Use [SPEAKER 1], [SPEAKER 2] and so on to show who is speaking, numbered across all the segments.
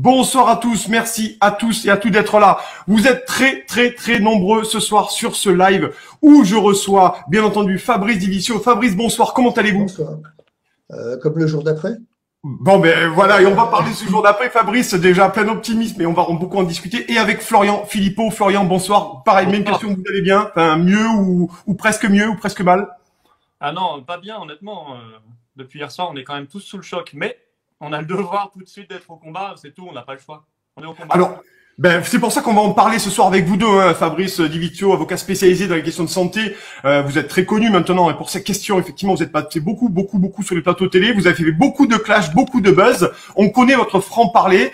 [SPEAKER 1] Bonsoir à tous, merci à tous et à toutes d'être là. Vous êtes très nombreux ce soir sur ce live où je reçois bien entendu Fabrice Divizio. Fabrice, bonsoir, comment allez-vous?
[SPEAKER 2] Bonsoir. Comme le jour d'après?
[SPEAKER 1] Bon ben voilà, et on va parler ce jour d'après. Fabrice, déjà plein d'optimisme et on va beaucoup en discuter. Et avec Florian Philippot. Florian, bonsoir. Pareil, même question, vous allez bien? Enfin, mieux ou presque mieux ou presque mal?
[SPEAKER 3] Ah non, pas bien, honnêtement. Depuis hier soir, on est quand même tous sous le choc. Mais on a le devoir tout de suite d'être au combat, c'est tout, on n'a pas le choix. On est au combat.
[SPEAKER 1] Alors, c'est pour ça qu'on va en parler ce soir avec vous deux, hein, Fabrice Divizio, avocat spécialisé dans les questions de santé. Vous êtes très connu maintenant, et pour ces questions, effectivement, vous êtes passé beaucoup sur les plateaux télé. Vous avez fait beaucoup de clash, beaucoup de buzz. On connaît votre franc-parler.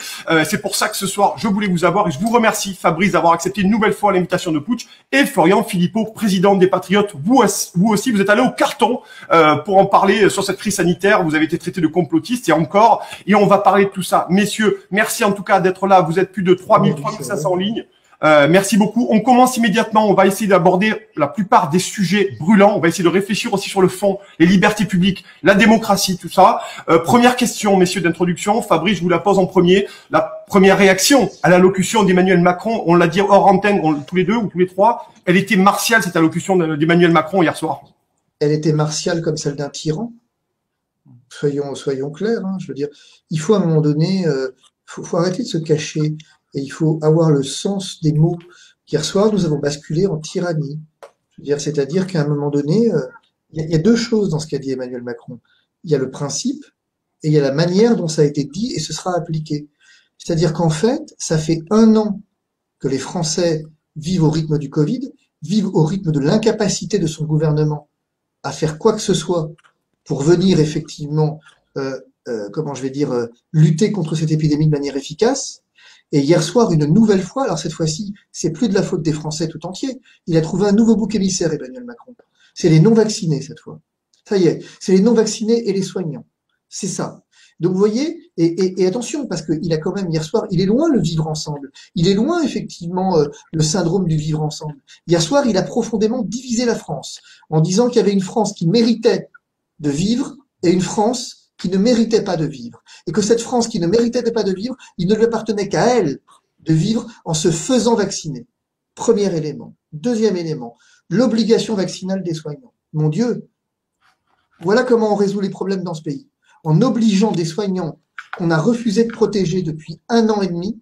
[SPEAKER 1] C'est pour ça que ce soir, je voulais vous avoir et je vous remercie, Fabrice, d'avoir accepté une nouvelle fois l'invitation de Putsch. Et Florian Philippot, président des Patriotes, vous aussi, vous êtes allé au carton pour en parler sur cette crise sanitaire. Vous avez été traité de complotiste et encore. Et on va parler de tout ça. Messieurs, merci en tout cas d'être là. Vous êtes plus de 3500 en ligne. Merci beaucoup. On commence immédiatement. On va essayer d'aborder la plupart des sujets brûlants. On va essayer de réfléchir aussi sur le fond, les libertés publiques, la démocratie, tout ça. Première question, messieurs, d'introduction. Fabrice, je vous la pose en premier. La première réaction à l'allocution d'Emmanuel Macron, on l'a dit hors antenne, tous les deux ou tous les trois, elle était martiale, cette allocution d'Emmanuel Macron hier soir.
[SPEAKER 2] Elle était martiale comme celle d'un tyran. Soyons clairs, hein. Je veux dire, il faut à un moment donné, faut arrêter de se cacher et il faut avoir le sens des mots. Hier soir, nous avons basculé en tyrannie. Je veux dire, c'est-à-dire qu'à un moment donné, il y a deux choses dans ce qu'a dit Emmanuel Macron. Il y a le principe et il y a la manière dont ça a été dit et ce sera appliqué. C'est-à-dire qu'en fait, ça fait 1 an que les Français vivent au rythme du Covid, vivent au rythme de l'incapacité de son gouvernement à faire quoi que ce soit pour venir effectivement, comment je vais dire, lutter contre cette épidémie de manière efficace. Et hier soir, une nouvelle fois, alors cette fois-ci, c'est plus de la faute des Français tout entiers. Il a trouvé un nouveau bouc émissaire, Emmanuel Macron. C'est les non-vaccinés cette fois. Ça y est, c'est les non-vaccinés et les soignants. C'est ça. Donc vous voyez, et attention, parce qu'il a quand même hier soir, il est loin le vivre ensemble. Il est loin effectivement le syndrome du vivre ensemble. Hier soir, il a profondément divisé la France en disant qu'il y avait une France qui méritait de vivre et une France qui ne méritait pas de vivre. Et que cette France qui ne méritait pas de vivre, il ne lui appartenait qu'à elle de vivre en se faisant vacciner. Premier élément. Deuxième élément, l'obligation vaccinale des soignants. Mon Dieu, voilà comment on résout les problèmes dans ce pays. En obligeant des soignants qu'on a refusé de protéger depuis 1 an et demi,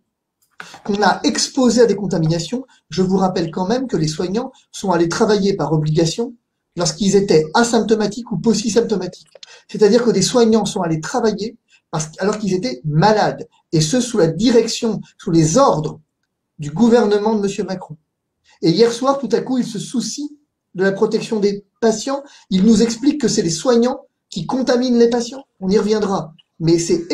[SPEAKER 2] qu'on a exposés à des contaminations. Je vous rappelle quand même que les soignants sont allés travailler par obligation lorsqu'ils étaient asymptomatiques ou post-symptomatiques. C'est-à-dire que des soignants sont allés travailler alors qu'ils étaient malades, et ce sous la direction, sous les ordres du gouvernement de M. Macron. Et hier soir, tout à coup, il se soucie de la protection des patients. Il nous explique que c'est les soignants qui contaminent les patients. On y reviendra. Mais c'est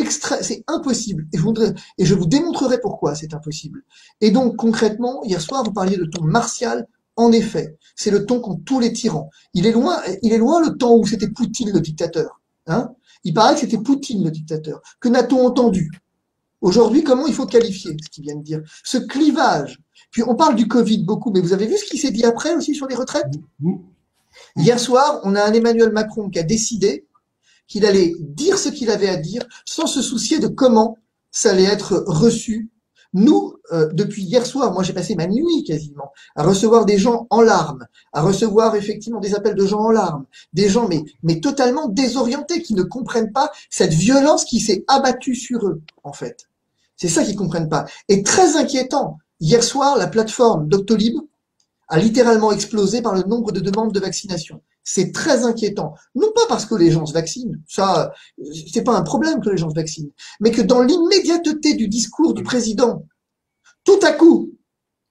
[SPEAKER 2] impossible. Et je vous démontrerai pourquoi c'est impossible. Et donc, concrètement, hier soir, vous parliez de ton martial. En effet, c'est le ton qu'ont tous les tyrans. Il est loin le temps où c'était Poutine le dictateur. Hein? Il paraît que c'était Poutine le dictateur. Que n'a-t-on entendu? Aujourd'hui, comment il faut qualifier ce qu'il vient de dire? Ce clivage. Puis on parle du Covid beaucoup, mais vous avez vu ce qui s'est dit après aussi sur les retraites? Hier soir, on a un Emmanuel Macron qui a décidé qu'il allait dire ce qu'il avait à dire sans se soucier de comment ça allait être reçu. Nous, depuis hier soir, moi j'ai passé ma nuit quasiment à recevoir des gens en larmes, à recevoir effectivement des appels de gens en larmes, des gens mais totalement désorientés qui ne comprennent pas cette violence qui s'est abattue sur eux, en fait. C'est ça qu'ils comprennent pas. Et très inquiétant, hier soir, la plateforme Doctolib a littéralement explosé par le nombre de demandes de vaccination. C'est très inquiétant. Non pas parce que les gens se vaccinent, ça, c'est pas un problème que les gens se vaccinent, mais que dans l'immédiateté du discours du président, tout à coup,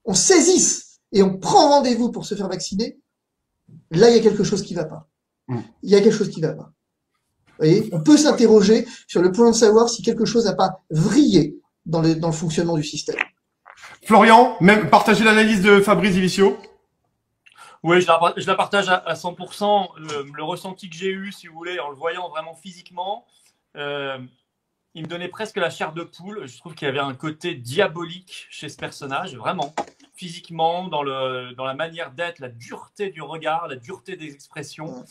[SPEAKER 2] on saisisse et on prend rendez-vous pour se faire vacciner. Là, il y a quelque chose qui va pas. Il y a quelque chose qui va pas. Vous voyez, on peut s'interroger sur le point de savoir si quelque chose n'a pas vrillé dans le fonctionnement du système.
[SPEAKER 1] Florian, même partagez l'analyse de Fabrice Divizio.
[SPEAKER 3] Oui, je la partage à 100%. Le ressenti que j'ai eu, si vous voulez, en le voyant vraiment physiquement, il me donnait presque la chair de poule. Je trouve qu'il y avait un côté diabolique chez ce personnage, vraiment. Physiquement, dans la manière d'être, la dureté du regard, la dureté des expressions.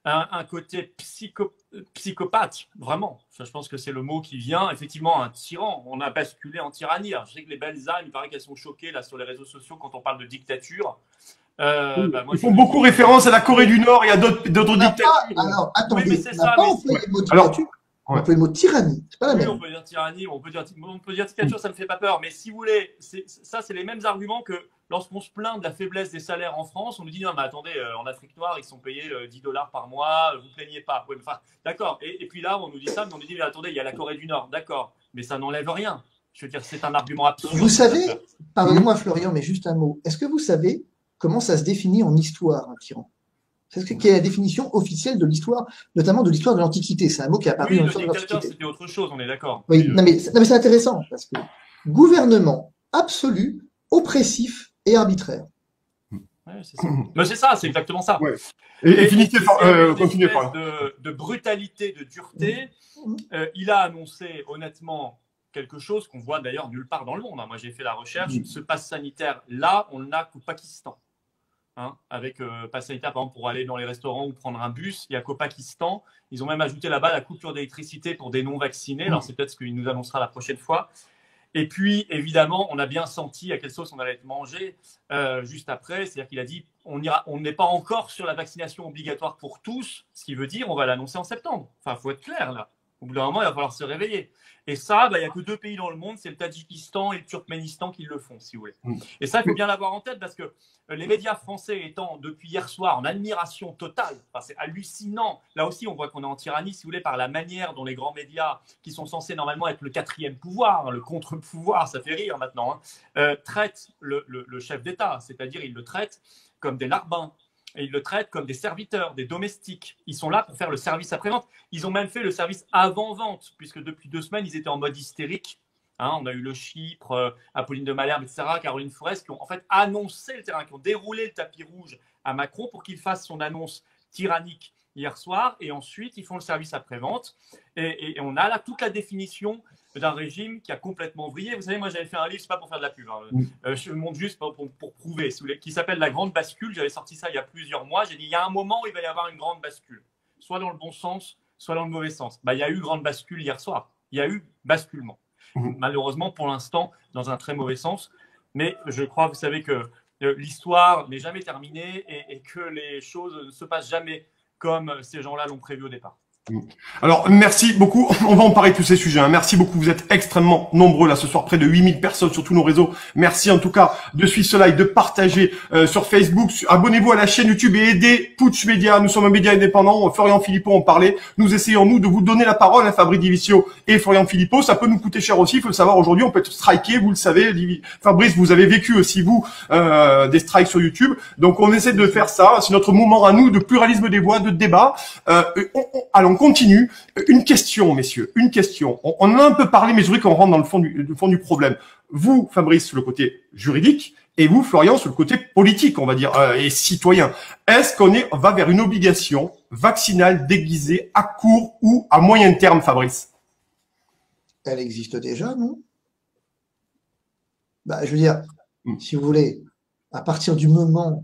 [SPEAKER 3] un côté psychopathe, vraiment. Ça, je pense que c'est le mot qui vient. Effectivement, un tyran. On a basculé en tyrannie. Alors, je sais que les belles âmes, il paraît qu'elles sont choquées là, sur les réseaux sociaux quand on parle de dictature.
[SPEAKER 1] Moi, ils font beaucoup référence à la Corée du Nord et à d'autres dictatures.
[SPEAKER 2] Alors, attendez,
[SPEAKER 3] oui, mais c'est
[SPEAKER 2] on n'a
[SPEAKER 3] ça,
[SPEAKER 2] pas
[SPEAKER 3] mais
[SPEAKER 2] employé le mot
[SPEAKER 1] alors,
[SPEAKER 2] dictature, on a employé le mot tyrannie. C'est pas la
[SPEAKER 3] oui,
[SPEAKER 2] même.
[SPEAKER 3] on peut dire tyrannie, on peut dire dictature, ça ne me fait pas peur. Mais si vous voulez, ça, c'est les mêmes arguments que lorsqu'on se plaint de la faiblesse des salaires en France, on nous dit non, mais attendez, en Afrique noire, ils sont payés $10 par mois, vous ne plaignez pas. Ouais, enfin, d'accord. Et puis là, on nous dit ça, mais on nous dit mais attendez, il y a la Corée du Nord, d'accord. Mais ça n'enlève rien. Je veux dire, c'est un argument absurde.
[SPEAKER 2] Vous savez, pardonnez-moi Florian, mais juste un mot. Est-ce que vous savez comment ça se définit en histoire, un tyran? C'est ce qui est la définition officielle de l'histoire, notamment de l'histoire de l'Antiquité. C'est un mot qui est apparu
[SPEAKER 3] Oui,
[SPEAKER 2] dans
[SPEAKER 3] le
[SPEAKER 2] l'histoire de
[SPEAKER 3] dictateur,
[SPEAKER 2] l'Antiquité.
[SPEAKER 3] c'était autre chose, on est d'accord.
[SPEAKER 2] Oui, non, mais c'est intéressant, parce que gouvernement absolu, oppressif et arbitraire.
[SPEAKER 3] Ouais, c'est ça. Mais c'est ça, c'est exactement ça.
[SPEAKER 1] Ouais. Et finissez par continuez par
[SPEAKER 3] de brutalité, de dureté. Il a annoncé honnêtement quelque chose qu'on voit d'ailleurs nulle part dans le monde. Moi, j'ai fait la recherche. Ce pass sanitaire là, on l'a qu'au Pakistan. Avec pass sanitaire, par exemple, pour aller dans les restaurants ou prendre un bus, il n'y a qu'au Pakistan. Ils ont même ajouté là-bas la coupure d'électricité pour des non-vaccinés. Alors, c'est peut-être ce qu'il nous annoncera la prochaine fois. Et puis, évidemment, on a bien senti à quelle sauce on allait être mangé juste après. C'est-à-dire qu'il a dit on n'est pas encore sur la vaccination obligatoire pour tous, ce qui veut dire on va l'annoncer en septembre. Enfin, il faut être clair là. Au bout d'un moment, il va falloir se réveiller. Et ça, il n'y a que 2 pays dans le monde, c'est le Tadjikistan et le Turkménistan qui le font, si vous voulez. Et ça, il faut bien l'avoir en tête parce que les médias français étant depuis hier soir en admiration totale, enfin, c'est hallucinant. Là aussi, on voit qu'on est en tyrannie, si vous voulez, par la manière dont les grands médias, qui sont censés normalement être le 4e pouvoir, le contre-pouvoir, ça fait rire maintenant, traitent le chef d'État, c'est-à-dire ils le traitent comme des larbins. Et ils le traitent comme des serviteurs, des domestiques. Ils sont là pour faire le service après-vente. Ils ont même fait le service avant-vente, puisque depuis 2 semaines, ils étaient en mode hystérique. On a eu le Chypre, Apolline de Malherbe, etc., Caroline Forest, qui ont en fait annoncé le terrain, qui ont déroulé le tapis rouge à Macron pour qu'il fasse son annonce tyrannique hier soir. Et ensuite, ils font le service après-vente. Et on a là toute la définition d'un régime qui a complètement vrillé. Vous savez, moi, j'avais fait un livre, c'est pas pour faire de la pub, je le montre juste pour prouver, si vous voulez, qui s'appelle La Grande Bascule. J'avais sorti ça il y a plusieurs mois. J'ai dit, il y a un moment où il va y avoir une grande bascule, soit dans le bon sens, soit dans le mauvais sens. Il y a eu grande bascule hier soir. Il y a eu basculement. Malheureusement, pour l'instant, dans un très mauvais sens. Mais je crois, vous savez, que l'histoire n'est jamais terminée et que les choses ne se passent jamais comme ces gens-là l'ont prévu au départ.
[SPEAKER 1] Alors, merci beaucoup. On va en parler de tous ces sujets. Merci beaucoup. Vous êtes extrêmement nombreux là ce soir, près de 8000 personnes sur tous nos réseaux. Merci en tout cas de suivre ce live, de partager sur Facebook. Abonnez-vous à la chaîne YouTube et aidez Putsch Média. Nous sommes un média indépendant. Florian Philippot en parlait. Nous essayons, nous, de vous donner la parole, Fabrice Divizio et Florian Philippot. Ça peut nous coûter cher aussi. Il faut le savoir aujourd'hui. On peut être striké, vous le savez. Fabrice, vous avez vécu aussi, vous, des strikes sur YouTube. Donc, on essaie de faire ça. C'est notre moment à nous de pluralisme des voix, de débat. Alors, on continue. Une question, messieurs, une question. On en a un peu parlé, mais je voudrais qu'on rentre dans le fond du problème. Vous, Fabrice, sur le côté juridique, et vous, Florian, sur le côté politique, on va dire, et citoyen. Est-ce qu'on va vers une obligation vaccinale déguisée à court ou à moyen terme, Fabrice?
[SPEAKER 2] Elle existe déjà, non? Je veux dire, si vous voulez, à partir du moment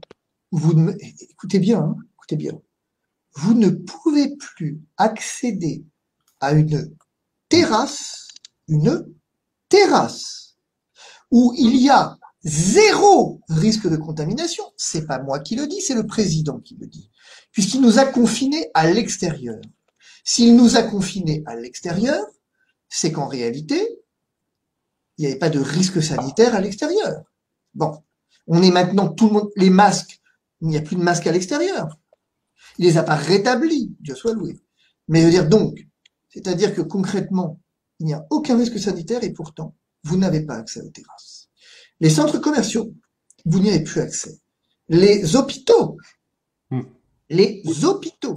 [SPEAKER 2] où écoutez bien, écoutez bien. Vous ne pouvez plus accéder à une terrasse où il y a 0 risque de contamination. C'est pas moi qui le dis, c'est le président qui le dit, puisqu'il nous a confinés à l'extérieur. S'il nous a confinés à l'extérieur, c'est qu'en réalité, il n'y avait pas de risque sanitaire à l'extérieur. Bon, on est maintenant tout le monde, les masques, il n'y a plus de masques à l'extérieur. Il les a pas rétablis, Dieu soit loué. Mais je veux dire donc, c'est-à-dire que concrètement, il n'y a aucun risque sanitaire et pourtant, vous n'avez pas accès aux terrasses. Les centres commerciaux, vous n'y avez plus accès. Les hôpitaux,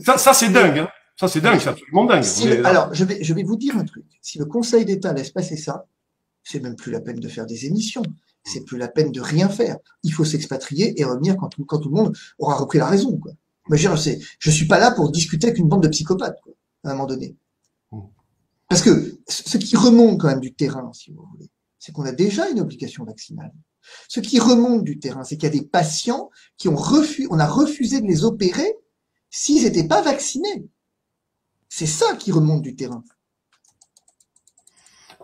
[SPEAKER 1] Ça c'est dingue, hein. Ça c'est dingue, c'est absolument dingue.
[SPEAKER 2] Alors, je vais vous dire un truc. Si le Conseil d'État laisse passer ça, c'est même plus la peine de faire des émissions. C'est plus la peine de rien faire. Il faut s'expatrier et revenir quand tout le monde aura repris la raison, quoi. Mais je suis pas là pour discuter avec une bande de psychopathes, quoi, à un moment donné. Parce que ce qui remonte quand même du terrain, si vous voulez, c'est qu'on a déjà une obligation vaccinale. Ce qui remonte du terrain, c'est qu'il y a des patients qui on a refusé de les opérer s'ils n'étaient pas vaccinés. C'est ça qui remonte du terrain.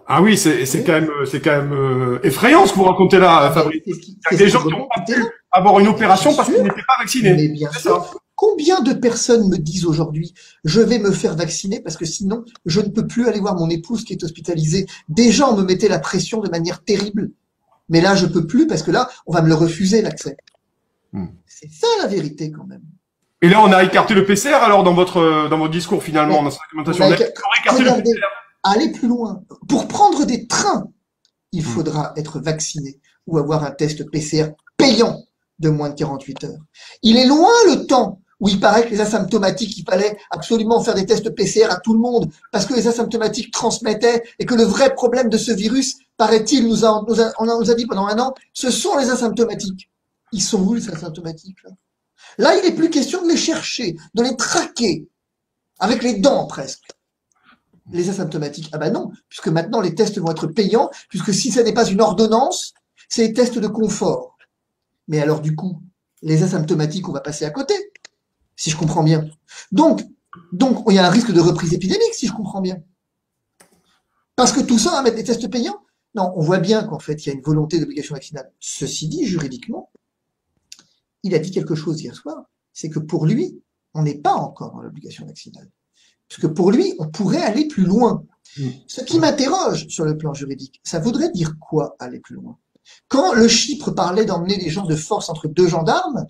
[SPEAKER 1] Ah oui, c'est quand même effrayant ce que vous racontez là, Fabrice. Il y a des gens qui n'ont pas pu avoir une opération parce qu'ils n'étaient pas vaccinés.
[SPEAKER 2] Mais bien sûr. Combien de personnes me disent aujourd'hui, je vais me faire vacciner parce que sinon, je ne peux plus aller voir mon épouse qui est hospitalisée. Des gens me mettaient la pression de manière terrible. Mais là, je peux plus parce que là, on va me le refuser, l'accès. C'est ça la vérité quand même.
[SPEAKER 1] Et là, on a écarté le PCR alors dans votre discours finalement, dans cette argumentation. On a écarté le PCR.
[SPEAKER 2] Aller plus loin. Pour prendre des trains, il faudra être vacciné ou avoir un test PCR payant de moins de 48 heures. Il est loin le temps où il paraît que les asymptomatiques, il fallait absolument faire des tests PCR à tout le monde parce que les asymptomatiques transmettaient et que le vrai problème de ce virus, paraît-il, on nous a dit pendant un an, ce sont les asymptomatiques. Ils sont où les asymptomatiques là? Là, il n'est plus question de les chercher, de les traquer avec les dents presque. Les asymptomatiques, ah ben non, puisque maintenant les tests vont être payants, puisque si ce n'est pas une ordonnance, c'est des tests de confort. Mais alors du coup, les asymptomatiques, on va passer à côté, si je comprends bien. Donc, il y a un risque de reprise épidémique, si je comprends bien. Parce que tout ça va mettre des tests payants? Non, on voit bien qu'en fait, il y a une volonté d'obligation vaccinale. Ceci dit, juridiquement, il a dit quelque chose hier soir, c'est que pour lui, on n'est pas encore dans l'obligation vaccinale. Parce que pour lui, on pourrait aller plus loin. Ce qui m'interroge sur le plan juridique, ça voudrait dire quoi aller plus loin? Quand le Chypre parlait d'emmener les gens de force entre deux gendarmes,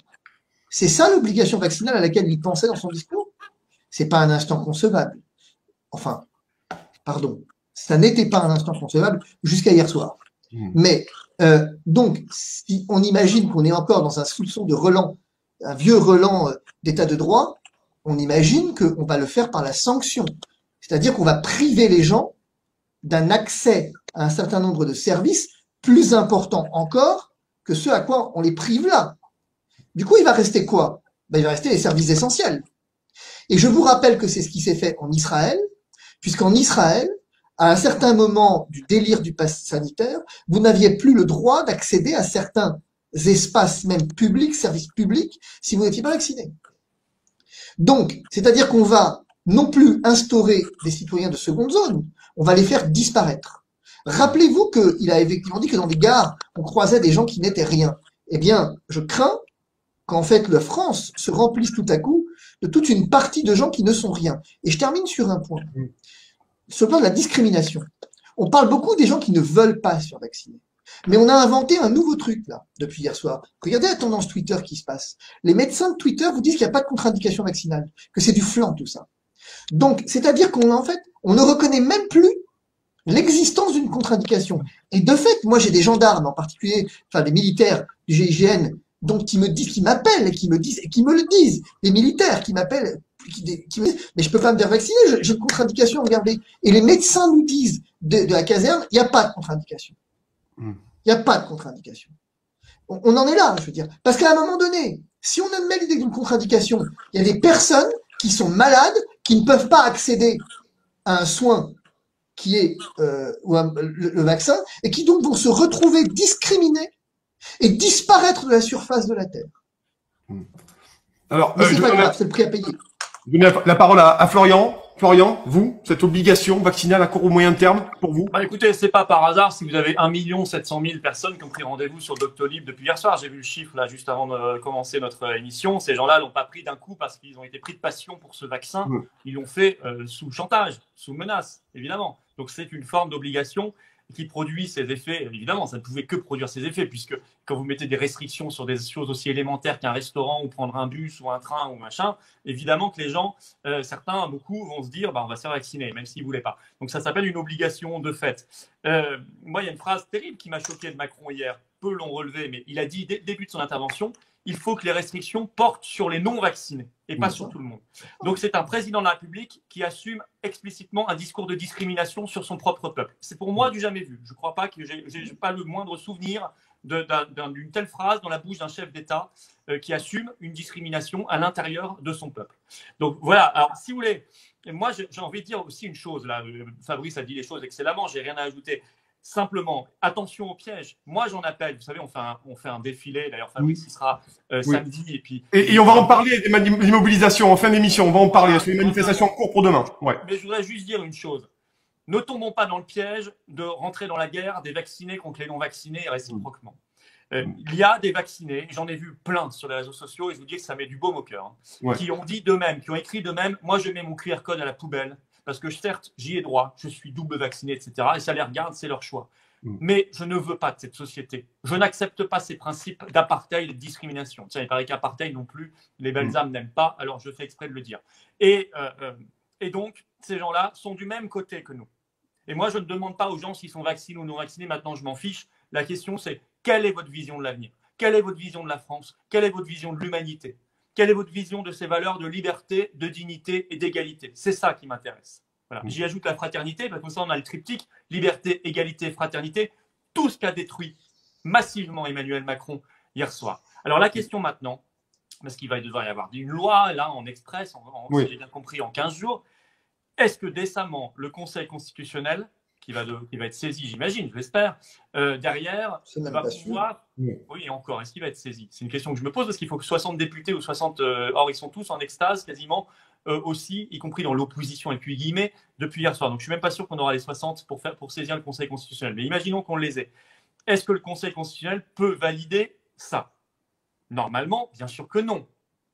[SPEAKER 2] c'est ça l'obligation vaccinale à laquelle il pensait dans son discours? C'est pas un instant concevable. Enfin, pardon, ça n'était pas un instant concevable jusqu'à hier soir. Mais donc, si on imagine qu'on est encore dans un soupçon de relent, un vieux relent d'état de droit, on imagine qu'on va le faire par la sanction. C'est-à-dire qu'on va priver les gens d'un accès à un certain nombre de services plus importants encore que ceux à quoi on les prive là. Du coup, il va rester quoi? Il va rester les services essentiels. Et je vous rappelle que c'est ce qui s'est fait en Israël, puisqu'en Israël, à un certain moment du délire du pass sanitaire, vous n'aviez plus le droit d'accéder à certains espaces, même publics, services publics, si vous n'étiez pas vacciné. Donc, c'est-à-dire qu'on va non plus instaurer des citoyens de seconde zone, on va les faire disparaître. Rappelez-vous qu'il a effectivement dit que dans des gares, on croisait des gens qui n'étaient rien. Eh bien, je crains qu'en fait, la France se remplisse tout à coup de toute une partie de gens qui ne sont rien. Et je termine sur un point. Sur le plan de la discrimination. On parle beaucoup des gens qui ne veulent pas se faire vacciner. Mais on a inventé un nouveau truc, là, depuis hier soir. Regardez la tendance Twitter qui se passe. Les médecins de Twitter vous disent qu'il n'y a pas de contre-indication vaccinale, que c'est du flan, tout ça. Donc, c'est-à-dire en fait, on ne reconnaît même plus l'existence d'une contre-indication. Et de fait, moi, j'ai des gendarmes, en particulier, enfin, des militaires du GIGN, donc, qui m'appellent et qui me disent, et qui me le disent. Des militaires qui m'appellent, qui me disent, mais je peux pas me faire vacciner, j'ai une contre-indication, regardez. Et les médecins nous disent, de la caserne, il n'y a pas de contre-indication. Il n'y a pas de contre-indication. On en est là, je veux dire. Parce qu'à un moment donné, si on admet l'idée d'une contre-indication, il y a des personnes qui sont malades, qui ne peuvent pas accéder à un soin qui est le vaccin, et qui donc vont se retrouver discriminés et disparaître de la surface de la Terre.
[SPEAKER 1] Alors,
[SPEAKER 2] mais c'est pas grave, c'est le prix à payer.
[SPEAKER 1] Je donne la parole à Florian. Florian, vous, cette obligation vaccinale à court ou moyen terme, pour vous?
[SPEAKER 3] Écoutez, c'est pas par hasard si vous avez 1 700 000 personnes qui ont pris rendez-vous sur Doctolib depuis hier soir. J'ai vu le chiffre là juste avant de commencer notre émission. Ces gens-là l'ont pas pris d'un coup parce qu'ils ont été pris de passion pour ce vaccin. Ils l'ont fait sous chantage, sous menace, évidemment. Donc c'est une forme d'obligation qui produit ses effets. Évidemment, ça ne pouvait que produire ses effets, puisque quand vous mettez des restrictions sur des choses aussi élémentaires qu'un restaurant ou prendre un bus ou un train ou machin, évidemment que les gens, certains, beaucoup, vont se dire on va se faire vacciner, même s'ils ne voulaient pas. Donc ça s'appelle une obligation de fait. Moi, il y a une phrase terrible qui m'a choqué de Macron hier. Peu l'ont relevé, mais il a dit dès le début de son intervention, il faut que les restrictions portent sur les non-vaccinés et pas sur tout le monde. Donc c'est un président de la République qui assume explicitement un discours de discrimination sur son propre peuple. C'est pour moi du jamais vu. Je ne crois pas que j'ai pas le moindre souvenir d'une telle phrase dans la bouche d'un chef d'État qui assume une discrimination à l'intérieur de son peuple. Donc voilà, alors si vous voulez, moi j'ai envie de dire aussi une chose, là, Fabrice a dit les choses excellemment, j'ai rien à ajouter. Simplement, attention au piège. Moi, j'en appelle. Vous savez, on fait un défilé. D'ailleurs, Fabrice, il sera samedi.
[SPEAKER 1] Et on va en parler des immobilisations en fin d'émission. On va en parler sur les manifestations en cours pour demain. Ouais.
[SPEAKER 3] Mais je voudrais juste dire une chose. Ne tombons pas dans le piège de rentrer dans la guerre des vaccinés contre les non-vaccinés et réciproquement. Il y a des vaccinés, j'en ai vu plein sur les réseaux sociaux, et je vous dis que ça met du baume au cœur, qui ont dit d'eux-mêmes, qui ont écrit d'eux-mêmes, moi je mets mon QR code à la poubelle, parce que certes, j'y ai droit, je suis double vacciné, etc. Et ça les regarde, c'est leur choix. Mais je ne veux pas de cette société. Je n'accepte pas ces principes d'apartheid et de discrimination. Tiens, il paraît qu'apartheid non plus, les belles âmes n'aiment pas, alors je fais exprès de le dire. Et donc, ces gens-là sont du même côté que nous. Et moi, je ne demande pas aux gens s'ils sont vaccinés ou non vaccinés, maintenant je m'en fiche. La question, c'est quelle est votre vision de l'avenir? Quelle est votre vision de la France? Quelle est votre vision de l'humanité? Quelle est votre vision de ces valeurs de liberté, de dignité et d'égalité? C'est ça qui m'intéresse. Voilà. J'y ajoute la fraternité, parce que comme ça, on a le triptyque liberté, égalité, fraternité, tout ce qu'a détruit massivement Emmanuel Macron hier soir. Alors la question maintenant, parce qu'il va devoir y avoir une loi, là, en express, si j'ai bien compris, en 15 jours, est-ce que décemment, le Conseil constitutionnel, qui va être saisi, j'imagine, je l'espère, derrière, va pouvoir... Oui, encore, est-ce qu'il va être saisi? C'est une question que je me pose, parce qu'il faut que 60 députés ou 60... or, ils sont tous en extase, quasiment, aussi, y compris dans l'opposition, avec guillemets, depuis hier soir. Donc, je ne suis même pas sûr qu'on aura les 60 pour saisir le Conseil constitutionnel. Mais imaginons qu'on les ait. Est-ce que le Conseil constitutionnel peut valider ça? Normalement, bien sûr que non.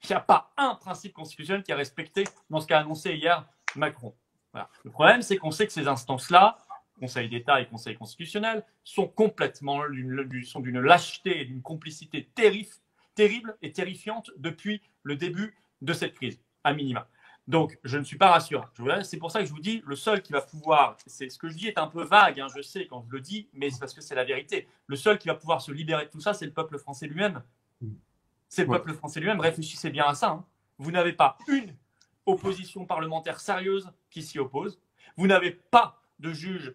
[SPEAKER 3] Il n'y a pas un principe constitutionnel qui est respecté dans ce qu'a annoncé hier Macron. Voilà. Le problème, c'est qu'on sait que ces instances-là, Conseil d'État et Conseil constitutionnel, sont complètement d'une lâcheté et d'une complicité terrible et terrifiante depuis le début de cette crise, à minima. Donc, je ne suis pas rassuré. C'est pour ça que je vous dis, le seul qui va pouvoir, c'est ce que je dis est un peu vague, je sais quand je le dis, mais c'est parce que c'est la vérité. Le seul qui va pouvoir se libérer de tout ça, c'est le peuple français lui-même. C'est le peuple français lui-même. Réfléchissez bien à ça. Vous n'avez pas une opposition parlementaire sérieuse qui s'y oppose. Vous n'avez pas de juge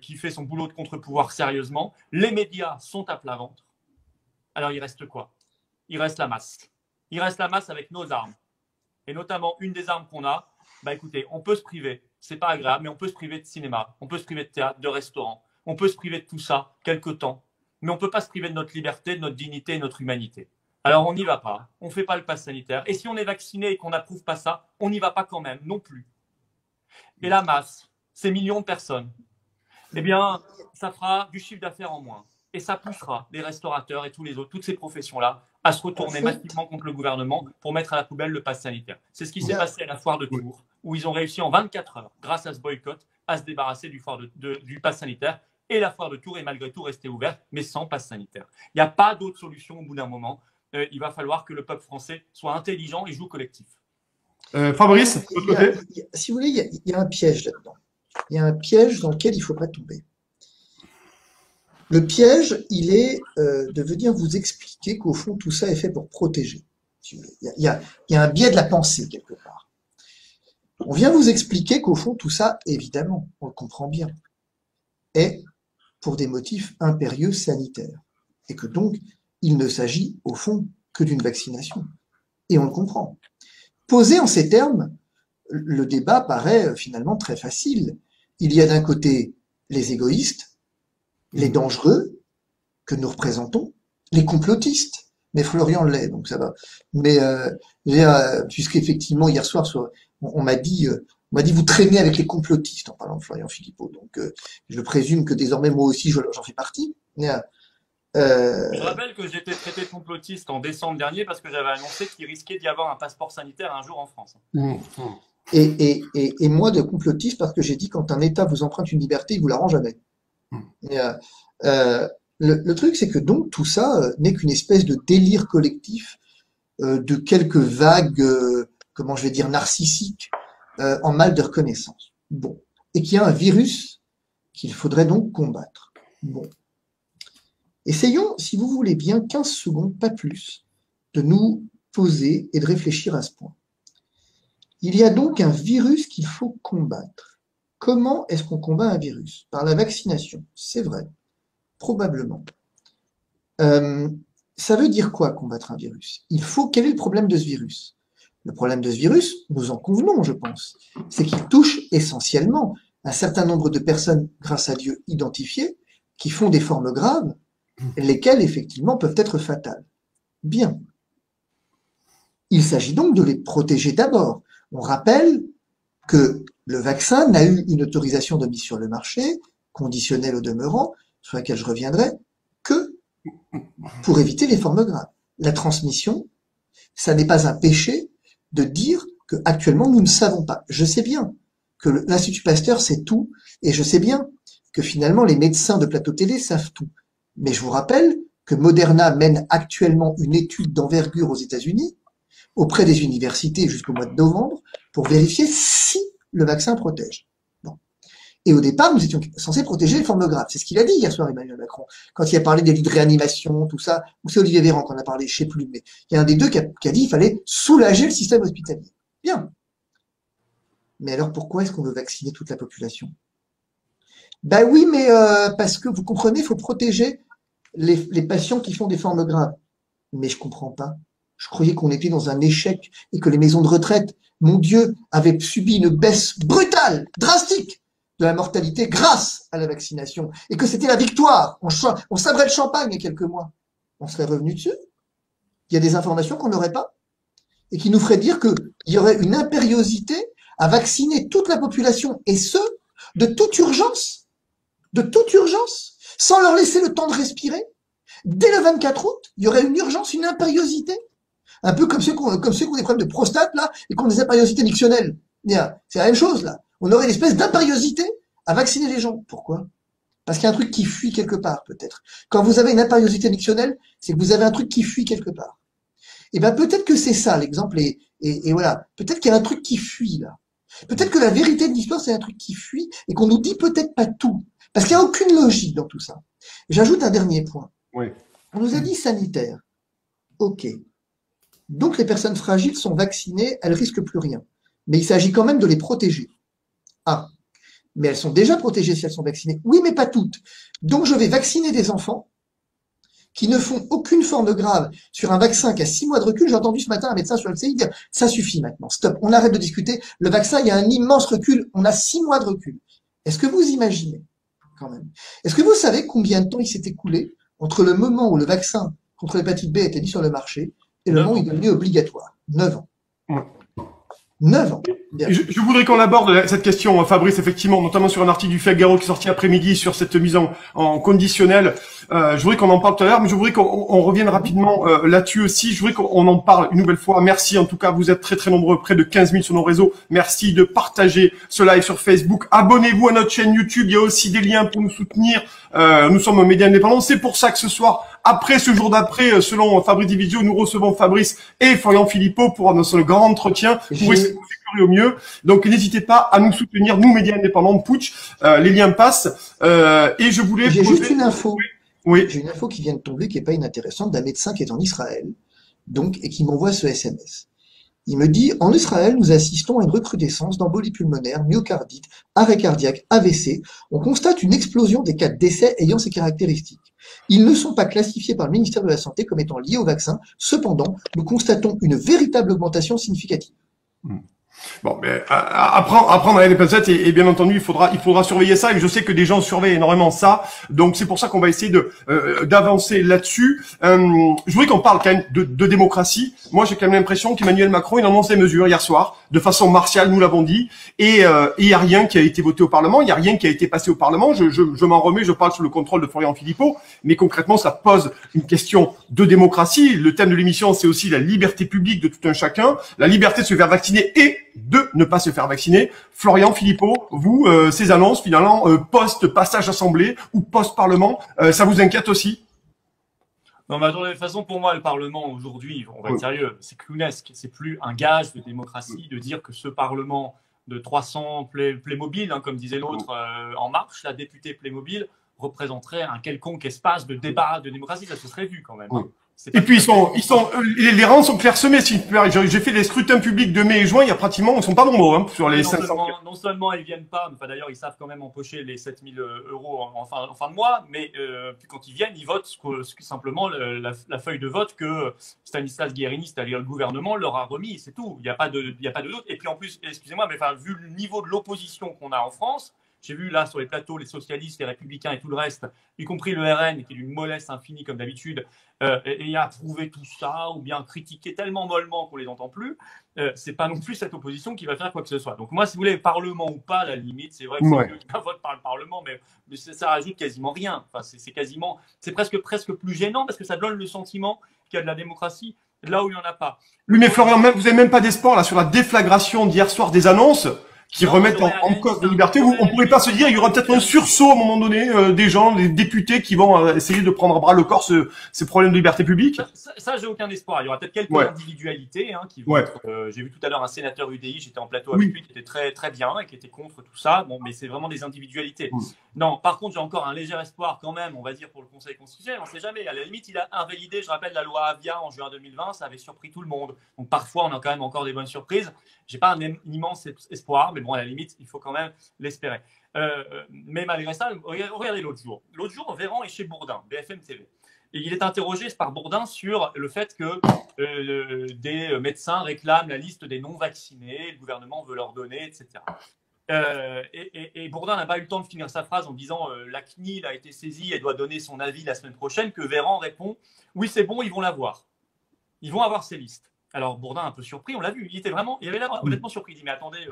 [SPEAKER 3] qui fait son boulot de contre-pouvoir sérieusement. Les médias sont à plat ventre. Alors, il reste quoi? Il reste la masse. Il reste la masse avec nos armes. Et notamment, une des armes qu'on a, écoutez, on peut se priver. C'est pas agréable, mais on peut se priver de cinéma, on peut se priver de théâtre, de restaurant. On peut se priver de tout ça quelque temps. Mais on ne peut pas se priver de notre liberté, de notre dignité et de notre humanité. Alors, on n'y va pas. On ne fait pas le pass sanitaire. Et si on est vacciné et qu'on n'approuve pas ça, on n'y va pas quand même, non plus. Et la masse, ces millions de personnes, eh bien, ça fera du chiffre d'affaires en moins. Et ça poussera les restaurateurs et tous les autres, toutes ces professions-là, à se retourner massivement contre le gouvernement pour mettre à la poubelle le pass sanitaire. C'est ce qui s'est passé à la foire de Tours, où ils ont réussi en 24 heures, grâce à ce boycott, à se débarrasser du pass sanitaire. Et la foire de Tours est malgré tout restée ouverte, mais sans pass sanitaire. Il n'y a pas d'autre solution au bout d'un moment. Il va falloir que le peuple français soit intelligent et joue collectif.
[SPEAKER 1] Fabrice, de votre côté.
[SPEAKER 2] Si vous voulez, il y a un piège là-dedans. Il y a un piège dans lequel il ne faut pas tomber. Le piège, il est de venir vous expliquer qu'au fond, tout ça est fait pour protéger. Si vous voulez. Il y a un biais de la pensée, quelque part. On vient vous expliquer qu'au fond, tout ça, évidemment, on le comprend bien, est pour des motifs impérieux sanitaires. Et que donc, il ne s'agit, au fond, que d'une vaccination. Et on le comprend. Posé en ces termes, le débat paraît finalement très facile. Il y a d'un côté les égoïstes, les dangereux que nous représentons, les complotistes. Mais Florian l'est, donc ça va. Mais puisqu'effectivement hier soir on m'a dit vous traînez avec les complotistes en parlant de Florian Philippot. Donc je présume que désormais moi aussi j'en fais partie.
[SPEAKER 3] Je rappelle que j'étais traité de complotiste en décembre dernier parce que j'avais annoncé qu'il risquait d'y avoir un passeport sanitaire un jour en France.
[SPEAKER 2] Et moi de complotiste parce que j'ai dit quand un État vous emprunte une liberté, il vous la rend jamais. Le truc, c'est que donc tout ça n'est qu'une espèce de délire collectif de quelques vagues, comment je vais dire, narcissiques en mal de reconnaissance. Bon. Et qu'il y a un virus qu'il faudrait donc combattre. Bon. Essayons, si vous voulez bien, 15 secondes, pas plus, de nous poser et de réfléchir à ce point. Il y a donc un virus qu'il faut combattre. Comment est-ce qu'on combat un virus? Par la vaccination, c'est vrai, probablement. Ça veut dire quoi, combattre un virus? Quel est le problème de ce virus? Le problème de ce virus, nous en convenons, je pense, c'est qu'il touche essentiellement un certain nombre de personnes, grâce à Dieu, identifiées, qui font des formes graves, lesquelles effectivement peuvent être fatales. Bien. Il s'agit donc de les protéger d'abord. On rappelle que le vaccin n'a eu une autorisation de mise sur le marché, conditionnelle au demeurant, sur laquelle je reviendrai, que pour éviter les formes graves. La transmission, ça n'est pas un péché de dire que actuellement nous ne savons pas. Je sais bien que l'Institut Pasteur sait tout, et je sais bien que finalement les médecins de plateau télé savent tout. Mais je vous rappelle que Moderna mène actuellement une étude d'envergure aux États-Unis, auprès des universités jusqu'au mois de novembre, pour vérifier si le vaccin protège. Bon. Et au départ, nous étions censés protéger les formes graves. C'est ce qu'il a dit hier soir, Emmanuel Macron, quand il a parlé des lits de réanimation, tout ça, ou c'est Olivier Véran qu'on a parlé, je sais plus, mais il y a un des deux qui a dit qu'il fallait soulager le système hospitalier. Bien. Mais alors pourquoi est-ce qu'on veut vacciner toute la population? Ben oui, mais parce que vous comprenez, il faut protéger les patients qui font des formes graves. Mais je comprends pas. Je croyais qu'on était dans un échec et que les maisons de retraite, mon Dieu, avaient subi une baisse brutale, drastique de la mortalité grâce à la vaccination et que c'était la victoire. On sabrait le champagne il y a quelques mois. On serait revenu dessus. Il y a des informations qu'on n'aurait pas et qui nous feraient dire qu'il y aurait une impériosité à vacciner toute la population et ce, de toute urgence, sans leur laisser le temps de respirer. Dès le 24 août, il y aurait une urgence, une impériosité. Un peu comme ceux qui ont des problèmes de prostate, là, et qui ont des impériosités mictionnelles. C'est la même chose, là. On aurait une espèce d'impériosité à vacciner les gens. Pourquoi? Parce qu'il y a un truc qui fuit quelque part, peut-être. Quand vous avez une impériosité mictionnelle, c'est que vous avez un truc qui fuit quelque part. Et ben, peut-être que c'est ça, l'exemple, et voilà. Peut-être qu'il y a un truc qui fuit, là. Peut-être que la vérité de l'histoire, c'est un truc qui fuit, et qu'on nous dit peut-être pas tout. Parce qu'il n'y a aucune logique dans tout ça. J'ajoute un dernier point.
[SPEAKER 1] Oui.
[SPEAKER 2] On nous a dit sanitaire. Ok. Donc les personnes fragiles sont vaccinées, elles risquent plus rien. Mais il s'agit quand même de les protéger. Ah, mais elles sont déjà protégées si elles sont vaccinées. Oui, mais pas toutes. Donc je vais vacciner des enfants qui ne font aucune forme grave sur un vaccin qui a 6 mois de recul. J'ai entendu ce matin un médecin sur le CI dire « ça suffit maintenant, stop, on arrête de discuter. Le vaccin, il y a un immense recul, on a 6 mois de recul. » Est-ce que vous imaginez quand même? Est-ce que vous savez combien de temps il s'est écoulé entre le moment où le vaccin contre l'hépatite B a été mis sur le marché et le moment où il est devenu obligatoire? 9 ans. 9 ans.
[SPEAKER 1] Je voudrais qu'on aborde cette question, Fabrice, effectivement, notamment sur un article du Figaro qui est sorti après-midi sur cette mise en conditionnel. Je voudrais qu'on en parle tout à l'heure, mais je voudrais qu'on revienne rapidement là-dessus aussi. Je voudrais qu'on en parle une nouvelle fois. Merci, en tout cas, vous êtes très très nombreux, près de 15 000 sur nos réseaux. Merci de partager ce live sur Facebook. Abonnez-vous à notre chaîne YouTube. Il y a aussi des liens pour nous soutenir. Nous sommes un média indépendant. C'est pour ça que ce soir, après ce jour d'après, selon Fabrice Divisio, nous recevons Fabrice et Florian Philippot pour notre grand entretien. Pour essayer de vous sécuriser au mieux. Donc n'hésitez pas à nous soutenir, nous médias indépendants, Putsch. Les liens passent. Et je voulais.
[SPEAKER 2] J'ai juste une info.
[SPEAKER 1] Oui.
[SPEAKER 2] J'ai une info qui vient de tomber, qui est pas inintéressante, d'un médecin qui est en Israël, donc, et qui m'envoie ce SMS. Il me dit, en Israël, nous assistons à une recrudescence d'embolie pulmonaire, myocardite, arrêt cardiaque, AVC. On constate une explosion des cas de décès ayant ces caractéristiques. Ils ne sont pas classifiés par le ministère de la Santé comme étant liés au vaccin. Cependant, nous constatons une véritable augmentation significative.
[SPEAKER 1] Bon, mais à prendre avec des pincettes et bien entendu, il faudra surveiller ça. Et je sais que des gens surveillent énormément ça. Donc c'est pour ça qu'on va essayer d'avancer là-dessus. Je voudrais qu'on parle quand même de démocratie. Moi, j'ai quand même l'impression qu'Emmanuel Macron, il annonce des mesures hier soir, de façon martiale, nous l'avons dit. Et il y a rien qui a été voté au Parlement. Il y a rien qui a été passé au Parlement. Je m'en remets. Je parle sous le contrôle de Florian Philippot. Mais concrètement, ça pose une question de démocratie. Le thème de l'émission, c'est aussi la liberté publique de tout un chacun, la liberté de se faire vacciner et de ne pas se faire vacciner. Florian Philippot, vous, ces annonces finalement post-passage assemblée ou post-parlement, ça vous inquiète aussi?
[SPEAKER 3] Non, mais de toute façon, pour moi, le Parlement aujourd'hui, on va être sérieux, c'est clownesque. C'est plus un gage de démocratie de dire que ce Parlement de 300 Playmobil, hein, comme disait l'autre, En Marche, la députée Playmobil, représenterait un quelconque espace de débat de démocratie. Ça se serait vu quand même. Hein.
[SPEAKER 1] Et puis les rangs sont clairsemés. J'ai fait des scrutins publics de mai et juin, il y a pratiquement, ils sont pas nombreux hein, sur les 500.
[SPEAKER 3] Non seulement ils viennent pas, enfin d'ailleurs ils savent quand même empocher les 7 000 euros en fin de mois, mais puis quand ils viennent, ils votent simplement la feuille de vote que Stanislas Guerini, c'est-à-dire le gouvernement, leur a remis, c'est tout. Il y a pas de doute. Et puis en plus, excusez-moi, mais enfin vu le niveau de l'opposition qu'on a en France, J'ai vu là sur les plateaux les socialistes, les républicains et tout le reste, y compris le RN qui est d'une mollesse infinie comme d'habitude, et approuver tout ça ou bien critiquer tellement mollement qu'on les entend plus. C'est pas non plus cette opposition qui va faire quoi que ce soit. Donc moi, si vous voulez, Parlement ou pas, à la limite, c'est vrai que c'est mieux qu'un vote par le Parlement, mais ça rajoute quasiment rien. Enfin, c'est presque plus gênant parce que ça donne le sentiment qu'il y a de la démocratie là où il n'y en a pas.
[SPEAKER 1] Oui, mais Florian, vous n'avez même pas d'espoir là sur la déflagration d'hier soir des annonces qui remettent en cause les libertés. On ne pourrait pas se dire, il y aura peut-être un sursaut à un moment donné des gens, des députés qui vont essayer de prendre à bras le corps ces problèmes de liberté publique.
[SPEAKER 3] Ça, j'ai aucun espoir. Il y aura peut-être quelques individualités qui vont être. J'ai vu tout à l'heure un sénateur UDI, j'étais en plateau avec lui, qui était très très bien et qui était contre tout ça. Bon, mais c'est vraiment des individualités. Non, par contre, j'ai encore un léger espoir quand même, on va dire, pour le Conseil constitutionnel. On ne sait jamais. À la limite, il a invalidé, je rappelle, la loi Avia en juin 2020. Ça avait surpris tout le monde. Donc parfois, on a quand même encore des bonnes surprises. J'ai pas un immense espoir, mais bon, à la limite, il faut quand même l'espérer. Mais malgré ça, regardez l'autre jour. L'autre jour, Véran est chez Bourdin, BFM TV. Et il est interrogé par Bourdin sur le fait que des médecins réclament la liste des non-vaccinés, le gouvernement veut leur donner, etc. Et Bourdin n'a pas eu le temps de finir sa phrase en disant la CNIL a été saisie et doit donner son avis la semaine prochaine, que Véran répond oui, c'est bon, ils vont l'avoir. Ils vont avoir ces listes. Alors Bourdin, un peu surpris, on l'a vu, il avait l'air honnêtement surpris. Il dit mais attendez,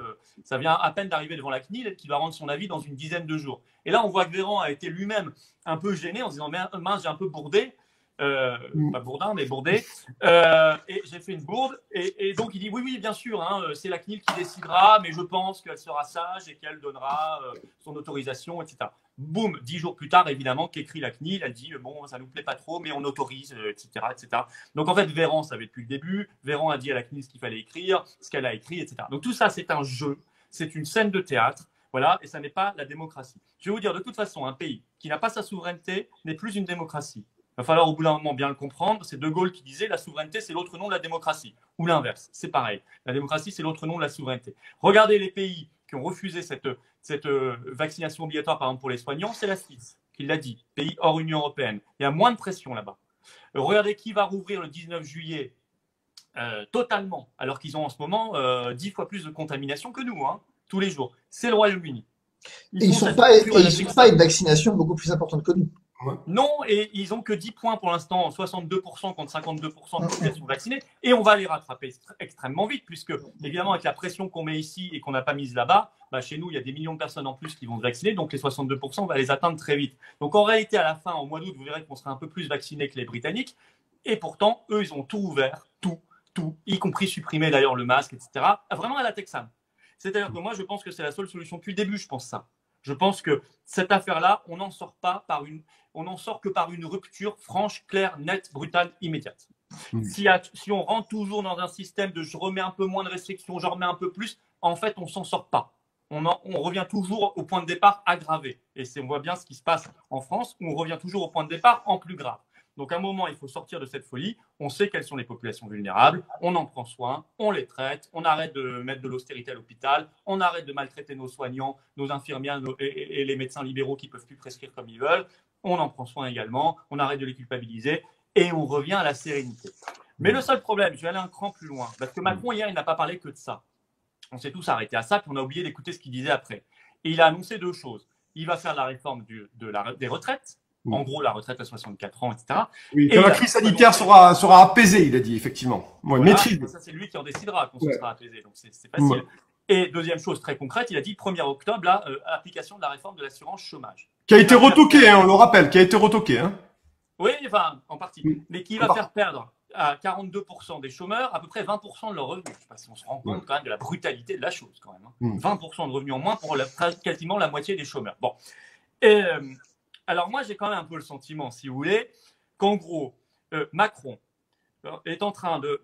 [SPEAKER 3] ça vient à peine d'arriver devant la CNIL qui va rendre son avis dans une dizaine de jours. Et là, on voit que Véran a été lui-même un peu gêné en se disant mince, j'ai un peu bourdé. Pas Bourdin, mais bourdé. Et j'ai fait une bourde. Et donc il dit oui, bien sûr, c'est la CNIL qui décidera, mais je pense qu'elle sera sage et qu'elle donnera son autorisation, etc. Boum, 10 jours plus tard, évidemment, qu'écrit la CNIL, elle dit bon, ça nous plaît pas trop, mais on autorise, etc., etc. Donc en fait, Véran savait depuis le début. Véran a dit à la CNIL ce qu'il fallait écrire, ce qu'elle a écrit, etc. Donc tout ça, c'est un jeu, c'est une scène de théâtre. Voilà, et ça n'est pas la démocratie. Je vais vous dire, de toute façon, un pays qui n'a pas sa souveraineté n'est plus une démocratie. Il va falloir au bout d'un moment bien le comprendre. C'est De Gaulle qui disait la souveraineté, c'est l'autre nom de la démocratie. Ou l'inverse, c'est pareil. La démocratie, c'est l'autre nom de la souveraineté. Regardez les pays qui ont refusé cette vaccination obligatoire, par exemple, pour les soignants, c'est la Suisse qui l'a dit, pays hors Union européenne. Il y a moins de pression là-bas. Regardez qui va rouvrir le 19 juillet totalement, alors qu'ils ont en ce moment 10 fois plus de contamination que nous, tous les jours. C'est le Royaume-Uni.
[SPEAKER 2] Ils sont pas une vaccination beaucoup plus importante que nous.
[SPEAKER 3] Non, et ils n'ont que 10 points pour l'instant, 62% contre 52% de population vaccinée, et on va les rattraper extrêmement vite, puisque évidemment avec la pression qu'on met ici et qu'on n'a pas mise là-bas, chez nous il y a des millions de personnes en plus qui vont se vacciner, donc les 62% on va les atteindre très vite. Donc en réalité à la fin, au mois d'août, vous verrez qu'on sera un peu plus vaccinés que les Britanniques, et pourtant eux ils ont tout ouvert, tout, y compris supprimer d'ailleurs le masque, etc. Vraiment à la Texane. C'est-à-dire que moi je pense que c'est la seule solution depuis le début, je pense ça. Je pense que cette affaire-là, on n'en sort que par une rupture franche, claire, nette, brutale, immédiate. Si on rentre toujours dans un système de je remets un peu moins de restrictions, je remets un peu plus, en fait, on s'en sort pas. On revient toujours au point de départ aggravé. Et on voit bien ce qui se passe en France, où on revient toujours au point de départ en plus grave. Donc, à un moment, il faut sortir de cette folie. On sait quelles sont les populations vulnérables. On en prend soin. On les traite. On arrête de mettre de l'austérité à l'hôpital. On arrête de maltraiter nos soignants, nos infirmières et les médecins libéraux qui ne peuvent plus prescrire comme ils veulent. On en prend soin également. On arrête de les culpabiliser. Et on revient à la sérénité. Mais le seul problème, je vais aller un cran plus loin. Parce que Macron, hier, il n'a pas parlé que de ça. On s'est tous arrêtés à ça, puis on a oublié d'écouter ce qu'il disait après. Et il a annoncé 2 choses. Il va faire la réforme des retraites. En gros, la retraite à 64 ans, etc.
[SPEAKER 1] Oui, quand la crise sanitaire sera apaisée, il a dit, effectivement.
[SPEAKER 3] Voilà, ça, c'est lui qui en décidera quand ce sera apaisé. Donc, c'est facile. Et deuxième chose très concrète, il a dit 1er octobre, application de la réforme de l'assurance chômage.
[SPEAKER 1] Qui a été retoquée, on le rappelle, qui a été retoquée.
[SPEAKER 3] Oui, enfin, en partie. Mais qui va faire perdre à 42% des chômeurs à peu près 20% de leurs revenus. Je ne sais pas si on se rend compte quand même de la brutalité de la chose, quand même. 20% de revenus en moins pour quasiment la moitié des chômeurs. Bon. Alors moi, j'ai quand même un peu le sentiment, si vous voulez, qu'en gros, Macron est en train de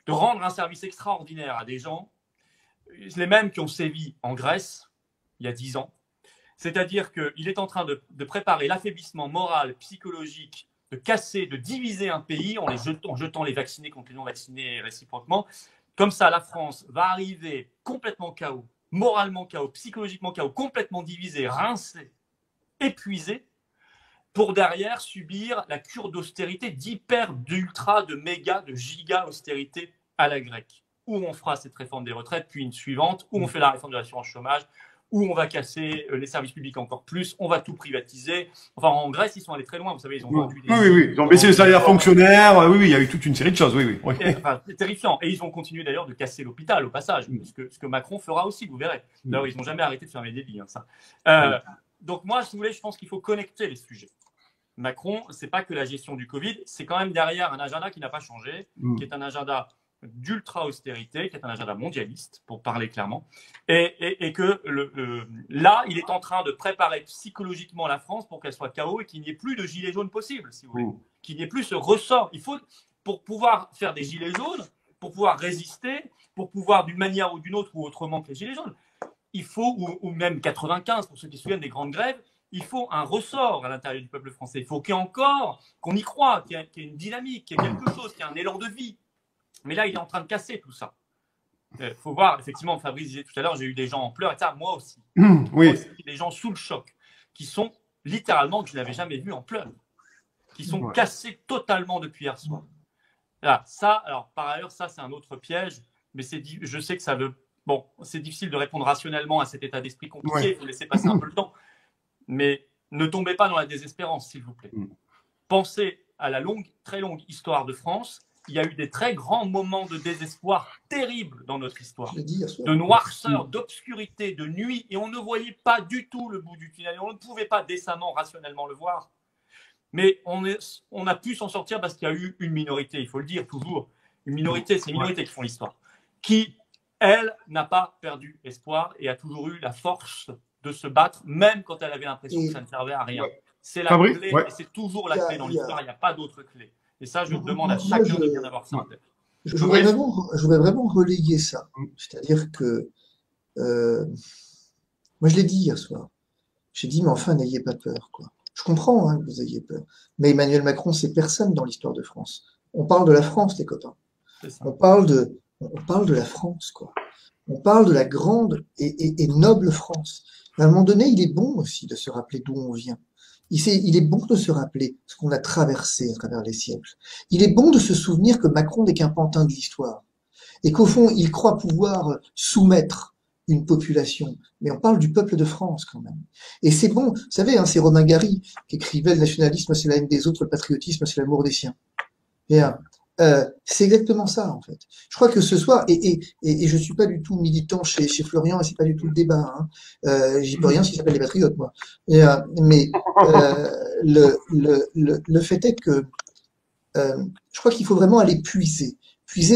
[SPEAKER 3] rendre un service extraordinaire à des gens, les mêmes qui ont sévi en Grèce il y a 10 ans. C'est-à-dire qu'il est en train de préparer l'affaiblissement moral, psychologique, de casser, de diviser un pays en jetant les vaccinés contre les non-vaccinés réciproquement. Comme ça, la France va arriver complètement KO, moralement KO, psychologiquement KO, complètement divisée, rincée, épuisé pour derrière subir la cure d'austérité, d'hyper, d'ultra, de méga, de giga austérité à la grecque. Où on fera cette réforme des retraites, puis une suivante, où on fait la réforme de l'assurance chômage, où on va casser les services publics encore plus, on va tout privatiser. Enfin, en Grèce, ils sont allés très loin, vous savez, ils ont vendu des...
[SPEAKER 1] Oui, ils ont baissé le salaire fonctionnaire, oui, il y a eu toute une série de choses, oui.
[SPEAKER 3] Enfin, c'est terrifiant. Et ils ont continué d'ailleurs de casser l'hôpital au passage, ce que Macron fera aussi, vous verrez. D'ailleurs, ils n'ont jamais arrêté de fermer des lits, hein, ça. Donc moi, si vous voulez, je pense qu'il faut connecter les sujets. Macron, c'est pas que la gestion du Covid, c'est quand même derrière un agenda qui n'a pas changé, qui est un agenda d'ultra-austérité, qui est un agenda mondialiste, pour parler clairement, et que là, il est en train de préparer psychologiquement la France pour qu'elle soit KO et qu'il n'y ait plus de gilets jaunes possibles, si vous voulez. Qu'il n'y ait plus ce ressort. Il faut, pour pouvoir faire des gilets jaunes, pour pouvoir résister, pour pouvoir d'une manière ou d'une autre ou autrement que les gilets jaunes, il faut, ou même 95, pour ceux qui se souviennent des grandes grèves, il faut un ressort à l'intérieur du peuple français. Il faut qu'il y ait encore, qu'on y croit, qu'il y ait une dynamique, qu'il y ait quelque chose, qu'il y ait un élan de vie. Mais là, il est en train de casser tout ça. Il faut voir, effectivement, Fabrice disait tout à l'heure, j'ai eu des gens en pleurs, et ça, moi aussi.
[SPEAKER 1] Oui.
[SPEAKER 3] Moi aussi, des gens sous le choc, qui sont littéralement, que je n'avais jamais vu en pleurs, qui sont cassés totalement depuis hier soir. Là, ça, alors par ailleurs, ça, c'est un autre piège, mais je sais que ça veut... Bon, c'est difficile de répondre rationnellement à cet état d'esprit compliqué, il faut laisser passer un peu le temps. Mais ne tombez pas dans la désespérance, s'il vous plaît. Pensez à la très longue histoire de France. Il y a eu des très grands moments de désespoir terribles dans notre histoire, de noirceur, d'obscurité, de nuit, et on ne voyait pas du tout le bout du tunnel. On ne pouvait pas décemment, rationnellement le voir. Mais on a pu s'en sortir parce qu'il y a eu une minorité, il faut le dire toujours. Une minorité, c'est les minorités qui font l'histoire, qui, elle, n'a pas perdu espoir et a toujours eu la force de se battre, même quand elle avait l'impression que ça ne servait à rien. C'est la clé, et c'est toujours la clé dans l'histoire, il n'y a pas d'autre clé. Et ça, je demande à chacun de bien avoir ça en tête.
[SPEAKER 2] Je voudrais vraiment relayer ça. C'est-à-dire que, moi je l'ai dit hier soir, j'ai dit, mais enfin, n'ayez pas peur, quoi. Je comprends que vous ayez peur. Mais Emmanuel Macron, c'est personne dans l'histoire de France. On parle de la France, les copains. On parle de la France, quoi. On parle de la grande et noble France. À un moment donné, il est bon aussi de se rappeler d'où on vient. Il est bon de se rappeler ce qu'on a traversé à travers les siècles. Il est bon de se souvenir que Macron n'est qu'un pantin de l'histoire. Et qu'au fond, il croit pouvoir soumettre une population. Mais on parle du peuple de France, quand même. Et c'est bon. Vous savez, c'est Romain Gary qui écrivait « Le nationalisme, c'est la haine des autres, le patriotisme, c'est l'amour des siens ». C'est exactement ça, en fait. Je crois que ce soir, et je suis pas du tout militant chez Florian, et c'est pas du tout le débat, j'y peux rien s'il s'appelle les patriotes, moi. Mais le fait est que je crois qu'il faut vraiment aller puiser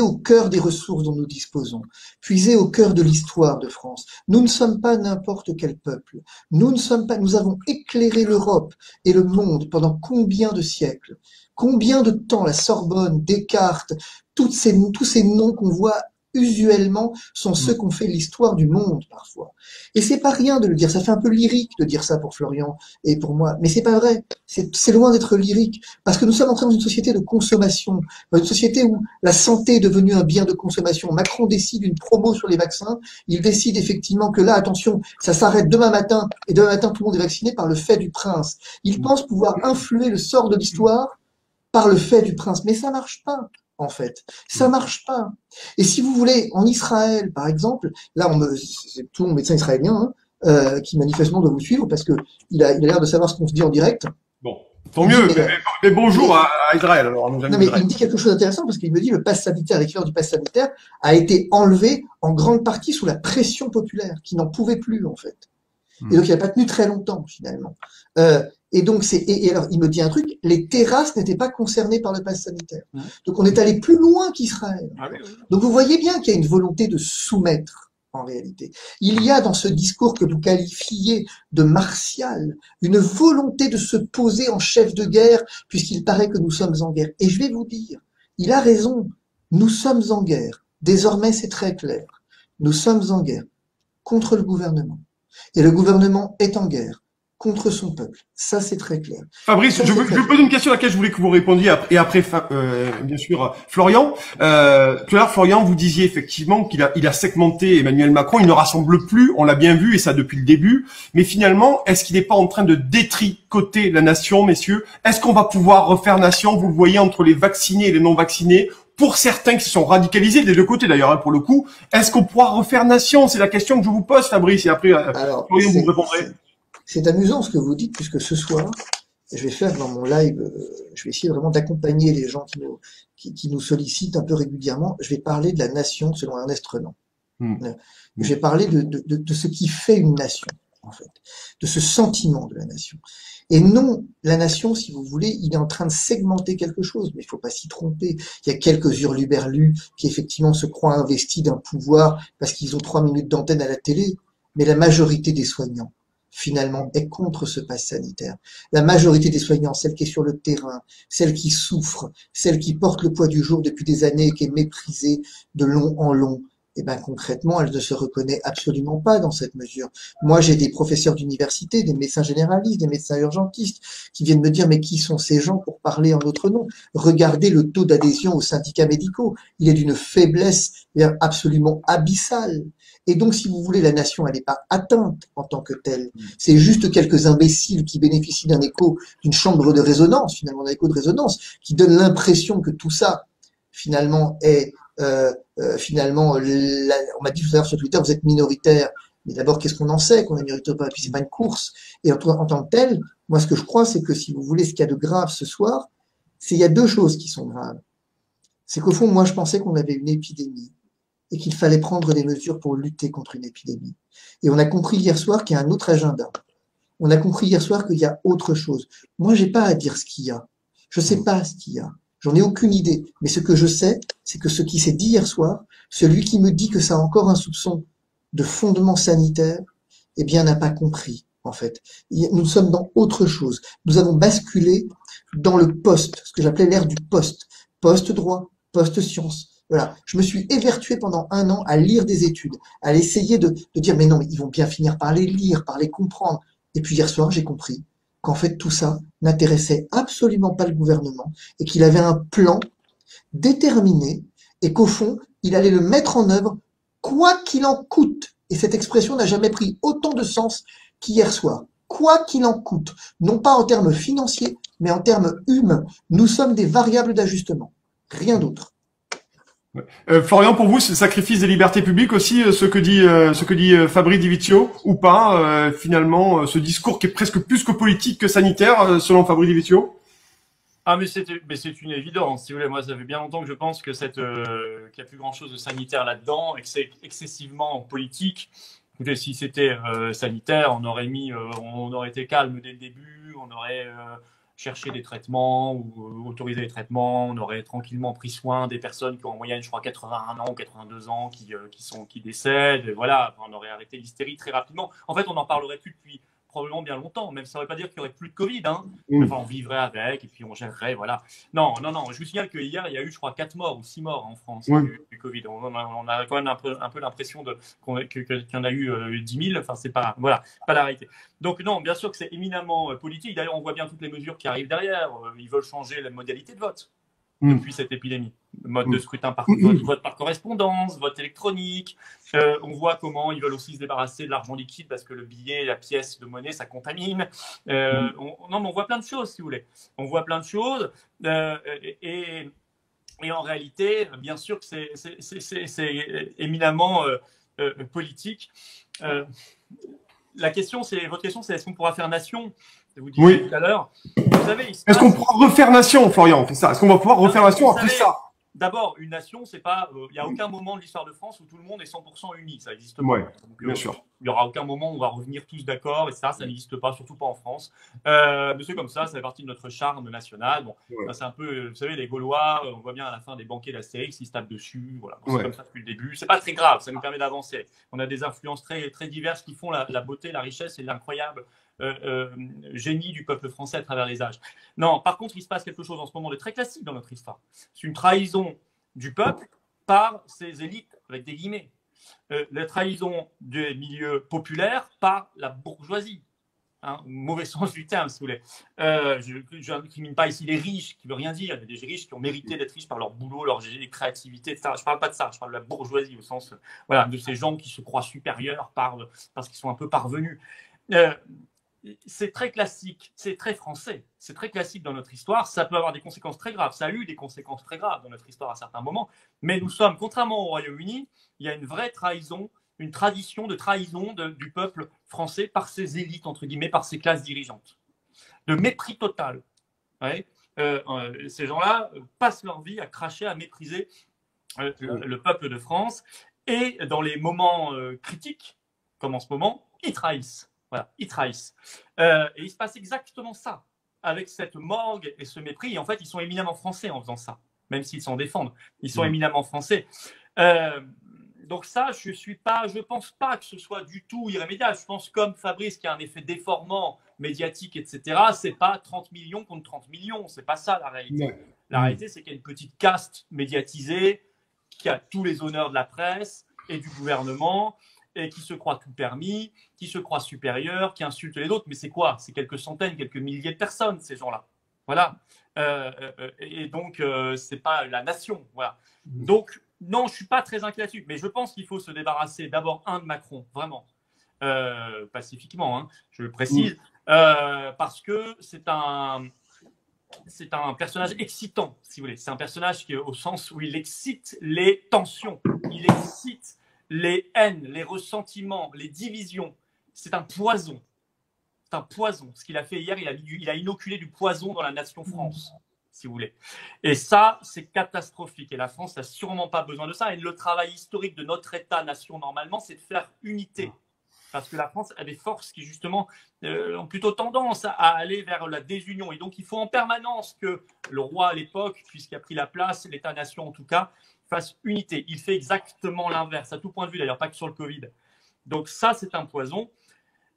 [SPEAKER 2] au cœur des ressources dont nous disposons, puiser au cœur de l'histoire de France. Nous ne sommes pas n'importe quel peuple. Nous avons éclairé l'Europe et le monde pendant combien de siècles? Combien de temps la Sorbonne, Descartes, tous ces noms qu'on voit usuellement sont ceux qu'on fait l'histoire du monde parfois. Et c'est pas rien de le dire, ça fait un peu lyrique de dire ça pour Florian et pour moi, mais c'est pas vrai, c'est loin d'être lyrique, parce que nous sommes entrés dans une société de consommation, dans une société où la santé est devenue un bien de consommation. Macron décide une promo sur les vaccins, il décide effectivement que là, attention, ça s'arrête demain matin, et demain matin tout le monde est vacciné par le fait du prince. Il pense pouvoir influer le sort de l'histoire par le fait du prince, mais ça marche pas. En fait, ça marche pas. Et si vous voulez, en Israël, par exemple, là, c'est tout mon médecin israélien qui manifestement doit vous suivre parce que il a l'air de savoir ce qu'on se dit en direct.
[SPEAKER 1] Bon, tant mieux. Mais bonjour à Israël. Alors,
[SPEAKER 2] non, mais il me dit quelque chose d'intéressant parce qu'il me dit le pass sanitaire, l'équivalent du pass sanitaire, a été enlevé en grande partie sous la pression populaire, qui n'en pouvait plus en fait. Et donc il n'a pas tenu très longtemps finalement. Et donc et alors il me dit un truc, les terrasses n'étaient pas concernées par le pass sanitaire. Donc on est allé plus loin qu'Israël. Donc vous voyez bien qu'il y a une volonté de soumettre en réalité. Il y a dans ce discours que vous qualifiez de martial une volonté de se poser en chef de guerre puisqu'il paraît que nous sommes en guerre. Et je vais vous dire, il a raison. Nous sommes en guerre. Désormais c'est très clair. Nous sommes en guerre contre le gouvernement. Et le gouvernement est en guerre contre son peuple. Ça, c'est très clair.
[SPEAKER 1] Fabrice, je veux poser une question à laquelle je voulais que vous répondiez et après, bien sûr, Florian. Tout à l'heure, Florian, vous disiez effectivement qu'il a segmenté Emmanuel Macron. Il ne rassemble plus. On l'a bien vu et ça depuis le début. Mais finalement, est-ce qu'il n'est pas en train de détricoter la nation, messieurs? Est-ce qu'on va pouvoir refaire nation? Vous le voyez entre les vaccinés et les non vaccinés. pour certains qui se sont radicalisés des deux côtés d'ailleurs, hein, pour le coup. Est-ce qu'on pourra refaire nation? C'est la question que je vous pose, Fabrice, et après,
[SPEAKER 2] Alors,
[SPEAKER 1] vous répondrez.
[SPEAKER 2] c'est amusant ce que vous dites, puisque ce soir, je vais faire dans mon live, je vais essayer vraiment d'accompagner les gens qui nous sollicitent un peu régulièrement. Je vais parler de la nation selon Ernest Renan. Je vais parler de ce qui fait une nation, en fait, de ce sentiment de la nation. Et non, la nation, si vous voulez, il est en train de segmenter quelque chose, mais il faut pas s'y tromper. Il y a quelques hurluberlus qui effectivement se croient investis d'un pouvoir parce qu'ils ont 3 minutes d'antenne à la télé, mais la majorité des soignants, finalement, est contre ce pass sanitaire. La majorité des soignants, celle qui est sur le terrain, celle qui souffre, celle qui porte le poids du jour depuis des années et qui est méprisée de long en long, eh ben concrètement, elle ne se reconnaît absolument pas dans cette mesure. Moi, j'ai des professeurs d'université, des médecins généralistes, des médecins urgentistes qui viennent me dire mais qui sont ces gens pour parler en notre nom? Regardez le taux d'adhésion aux syndicats médicaux. Il est d'une faiblesse absolument abyssale. Et donc, si vous voulez, la nation, elle n'est pas atteinte en tant que telle. C'est juste quelques imbéciles qui bénéficient d'un écho, d'une chambre de résonance, finalement, d'un écho de résonance, qui donne l'impression que tout ça, finalement, est finalement, on m'a dit tout à l'heure sur Twitter, vous êtes minoritaire. Mais d'abord, qu'est-ce qu'on en sait qu'on est minoritaire ou pas? Et puis c'est pas une course. Et en tant que tel, moi, ce que je crois, c'est que si vous voulez, ce qu'il y a de grave ce soir, il y a deux choses qui sont graves. C'est qu'au fond, moi, je pensais qu'on avait une épidémie et qu'il fallait prendre des mesures pour lutter contre une épidémie. Et on a compris hier soir qu'il y a un autre agenda. On a compris hier soir qu'il y a autre chose. Moi, j'ai pas à dire ce qu'il y a. Je sais pas ce qu'il y a. J'en ai aucune idée. Mais ce que je sais, c'est que ce qui s'est dit hier soir, celui qui me dit que ça a encore un soupçon de fondement sanitaire, eh bien, n'a pas compris, en fait. Nous sommes dans autre chose. Nous avons basculé dans le poste, ce que j'appelais l'ère du poste. Post-droit, post-science. Voilà. Je me suis évertué pendant 1 an à lire des études, à essayer de dire, mais non, mais ils vont bien finir par les lire, par les comprendre. Et puis hier soir, j'ai compris qu'en fait tout ça n'intéressait absolument pas le gouvernement et qu'il avait un plan déterminé et qu'au fond, il allait le mettre en œuvre quoi qu'il en coûte. Et cette expression n'a jamais pris autant de sens qu'hier soir. Quoi qu'il en coûte, non pas en termes financiers, mais en termes humains. Nous sommes des variables d'ajustement, rien d'autre.
[SPEAKER 1] Florian, pour vous, c'est le sacrifice des libertés publiques aussi, ce que dit Fabrice Di Vizio, ou pas, finalement, ce discours qui est presque plus que politique que sanitaire, selon Fabrice Di Vizio?
[SPEAKER 3] Ah, mais c'est une évidence, si vous voulez. Moi, ça fait bien longtemps que je pense que qu'il n'y a plus grand-chose de sanitaire là-dedans et que c'est excessivement politique. Écoutez, si c'était sanitaire, on aurait été calme dès le début, on aurait chercher des traitements ou autoriser les traitements. On aurait tranquillement pris soin des personnes qui ont en moyenne, je crois, 81 ans ou 82 ans qui décèdent. Et voilà, on aurait arrêté l'hystérie très rapidement. En fait, on n'en parlerait plus depuis probablement bien longtemps, même ça ne veut pas dire qu'il n'y aurait plus de Covid. Hein. Enfin, on vivrait avec et puis on gérerait, voilà. Non. Je vous signale qu'hier, il y a eu, je crois, 4 morts ou 6 morts en France du Covid. On a quand même un peu l'impression qu'il y en a eu 10 000. Enfin, c'est pas la réalité. Donc non, bien sûr que c'est éminemment politique. D'ailleurs, on voit bien toutes les mesures qui arrivent derrière. Ils veulent changer la modalité de vote depuis cette épidémie. Mode de scrutin par vote par correspondance, vote électronique. On voit comment ils veulent aussi se débarrasser de l'argent liquide parce que le billet, la pièce de monnaie, ça contamine. On voit plein de choses, si vous voulez. On voit plein de choses. Et en réalité, bien sûr que c'est éminemment politique. Votre question, c'est est-ce qu'on pourra faire nation? Vous disiez tout à l'heure. Vous savez,
[SPEAKER 1] est-ce qu'on pourra refaire nation, Florian? C'est ça. Est-ce qu'on va pouvoir refaire nation après ça?
[SPEAKER 3] D'abord, une nation, c'est pas. Il n'y a aucun moment de l'histoire de France où tout le monde est 100% uni. Ça n'existe pas.
[SPEAKER 1] Ouais,
[SPEAKER 3] donc,
[SPEAKER 1] bien sûr.
[SPEAKER 3] Il n'y aura aucun moment où on va revenir tous d'accord, et ça n'existe pas, surtout pas en France. Mais c'est comme ça fait partie de notre charme national. Bon, c'est un peu, vous savez, les Gaulois, on voit bien à la fin des banquets d'Astérix, ils se tapent dessus. Voilà, c'est comme ça depuis le début. C'est pas très grave, ça nous permet d'avancer. On a des influences très, très diverses qui font la beauté, la richesse et l'incroyable génie du peuple français à travers les âges. Non, par contre, il se passe quelque chose en ce moment de très classique dans notre histoire. C'est une trahison du peuple par ses élites, avec des guillemets. La trahison des milieux populaires par la bourgeoisie. Hein, mauvais sens du terme, si vous voulez. Je n'incrimine pas ici les riches, qui ne veut rien dire. Il y a des riches qui ont mérité d'être riches par leur boulot, leur créativité, etc. Je ne parle pas de ça, je parle de la bourgeoisie, au sens de ces gens qui se croient supérieurs parce qu'ils sont un peu parvenus. c'est très classique, c'est très français, c'est très classique dans notre histoire. Ça peut avoir des conséquences très graves. Ça a eu des conséquences très graves dans notre histoire à certains moments. Mais nous sommes, contrairement au Royaume-Uni, il y a une vraie trahison, une tradition de trahison du peuple français par ses élites, entre guillemets, par ses classes dirigeantes. De mépris total. Ouais. Ces gens-là passent leur vie à cracher, à mépriser le peuple de France. Et dans les moments critiques, comme en ce moment, ils trahissent. Voilà, ils trahissent. Et il se passe exactement ça, avec cette morgue et ce mépris. Et en fait, ils sont éminemment français en faisant ça, même s'ils s'en défendent. Ils sont éminemment français. Donc ça, je pense pas que ce soit du tout irrémédiable. Je pense comme Fabrice, qui a un effet déformant médiatique, etc. C'est pas 30 millions contre 30 millions. C'est pas ça la réalité. Ouais. La réalité, c'est qu'il y a une petite caste médiatisée qui a tous les honneurs de la presse et du gouvernement et qui se croit tout permis, qui se croit supérieur, qui insulte les autres. Mais c'est quoi? C'est quelques centaines, quelques milliers de personnes, ces gens-là. Voilà. Et donc, c'est pas la nation. Voilà. Donc, non, je suis pas très inquiet là-dessus. Mais je pense qu'il faut se débarrasser d'abord, de Macron, vraiment. Pacifiquement, hein, je le précise. Parce que c'est un personnage excitant, si vous voulez. C'est un personnage qui, au sens où il excite les tensions, il excite les haines, les ressentiments, les divisions. C'est un poison. C'est un poison. Ce qu'il a fait hier, il a inoculé du poison dans la nation France, si vous voulez. Et ça, c'est catastrophique. Et la France n'a sûrement pas besoin de ça. Et le travail historique de notre État-nation, normalement, c'est de faire unité. Parce que la France a des forces qui, justement, ont plutôt tendance à aller vers la désunion. Et donc, il faut en permanence que le roi, à l'époque, puisqu'il a pris la place, l'État-nation en tout cas, fasse unité. Il fait exactement l'inverse, à tout point de vue, d'ailleurs, pas que sur le Covid. Donc ça, c'est un poison.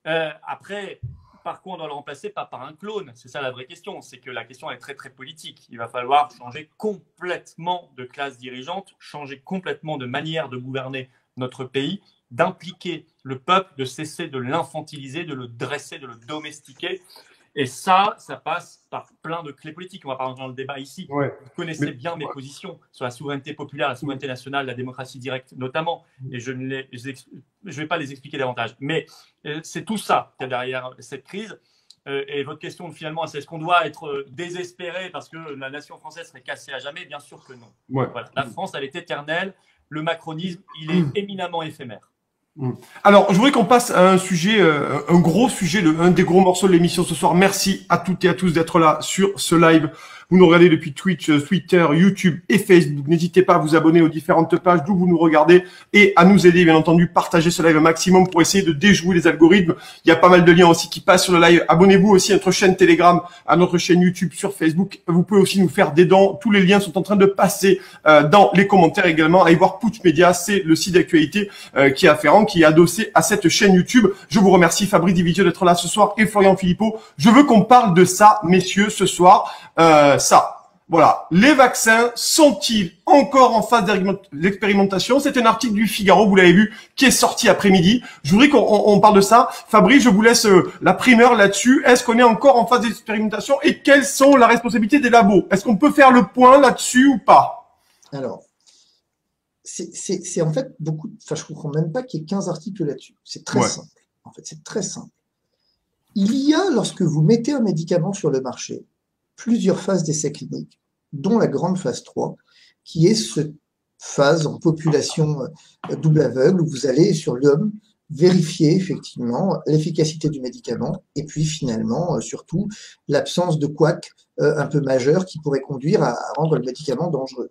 [SPEAKER 3] Après, par contre, on doit le remplacer pas par un clone. C'est ça la vraie question. C'est que la question est très, très politique. Il va falloir changer complètement de classe dirigeante, changer complètement de manière de gouverner notre pays, d'impliquer le peuple, de cesser de l'infantiliser, de le dresser, de le domestiquer. Et ça passe par plein de clés politiques. On va pas rentrer dans le débat ici. Ouais. Vous connaissez bien mes positions sur la souveraineté populaire, la souveraineté nationale, la démocratie directe notamment. Et je ne vais pas les expliquer davantage. Mais c'est tout ça qu'il y a derrière cette crise. Et votre question, finalement, c'est est-ce qu'on doit être désespéré parce que la nation française serait cassée à jamais? Bien sûr que non. Ouais. Voilà. La France, elle est éternelle. Le macronisme, il est éminemment éphémère.
[SPEAKER 1] Alors, je voudrais qu'on passe à un sujet, un gros sujet, un des gros morceaux de l'émission ce soir. Merci à toutes et à tous d'être là sur ce live. Vous nous regardez depuis Twitch, Twitter, YouTube et Facebook. N'hésitez pas à vous abonner aux différentes pages d'où vous nous regardez et à nous aider, bien entendu, partager ce live un maximum pour essayer de déjouer les algorithmes. Il y a pas mal de liens aussi qui passent sur le live. Abonnez-vous aussi à notre chaîne Telegram, à notre chaîne YouTube, sur Facebook. Vous pouvez aussi nous faire des dons. Tous les liens sont en train de passer dans les commentaires également. Allez voir Putsch Média, c'est le site d'actualité qui est afférent, qui est adossé à cette chaîne YouTube. Je vous remercie, Fabrice Divitio, d'être là ce soir et Florian Philippot. Je veux qu'on parle de ça, messieurs, ce soir. Ça, voilà. Les vaccins sont-ils encore en phase d'expérimentation? C'est un article du Figaro, vous l'avez vu, qui est sorti après-midi. Je voudrais qu'on parle de ça. Fabrice, je vous laisse la primeur là-dessus. Est-ce qu'on est encore en phase d'expérimentation et quelles sont la responsabilité des labos? Est-ce qu'on peut faire le point là-dessus ou pas?
[SPEAKER 2] Alors, c'est en fait beaucoup. Enfin, je comprends même pas qu'il y ait 15 articles là-dessus. C'est très simple. En fait, c'est très simple. Il y a, lorsque vous mettez un médicament sur le marché, plusieurs phases d'essais cliniques, dont la grande phase 3, qui est cette phase en population double aveugle où vous allez sur l'homme vérifier effectivement l'efficacité du médicament et puis finalement surtout l'absence de couac un peu majeur qui pourrait conduire à rendre le médicament dangereux.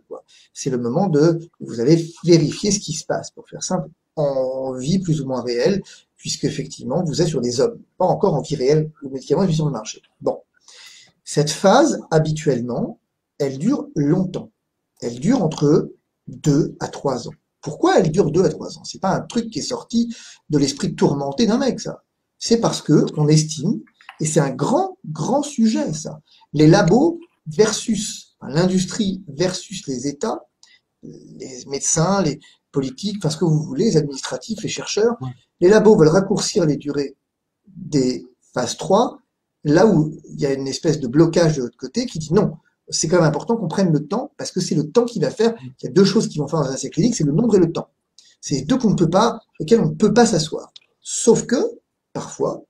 [SPEAKER 2] C'est le moment de vous allez vérifier ce qui se passe, pour faire simple, en vie plus ou moins réelle, puisque effectivement vous êtes sur des hommes, pas encore en vie réelle, le médicament est mis sur le marché. Bon. Cette phase, habituellement, elle dure longtemps. Elle dure entre 2 à 3 ans. Pourquoi elle dure 2 à 3 ans? C'est pas un truc qui est sorti de l'esprit tourmenté d'un mec, ça. C'est parce que on estime, et c'est un grand sujet, ça. Les labos versus l'industrie versus les États, les médecins, les politiques, enfin ce que vous voulez, les administratifs, les chercheurs. Les labos veulent raccourcir les durées des phases 3, là où il y a une espèce de blocage de l'autre côté qui dit non, c'est quand même important qu'on prenne le temps, parce que c'est le temps qui va faire. Il y a 2 choses qui vont faire dans un essai clinique, c'est le nombre et le temps. C'est les 2 qu'on ne peut pas, lesquels on ne peut pas s'asseoir. Sauf que, parfois,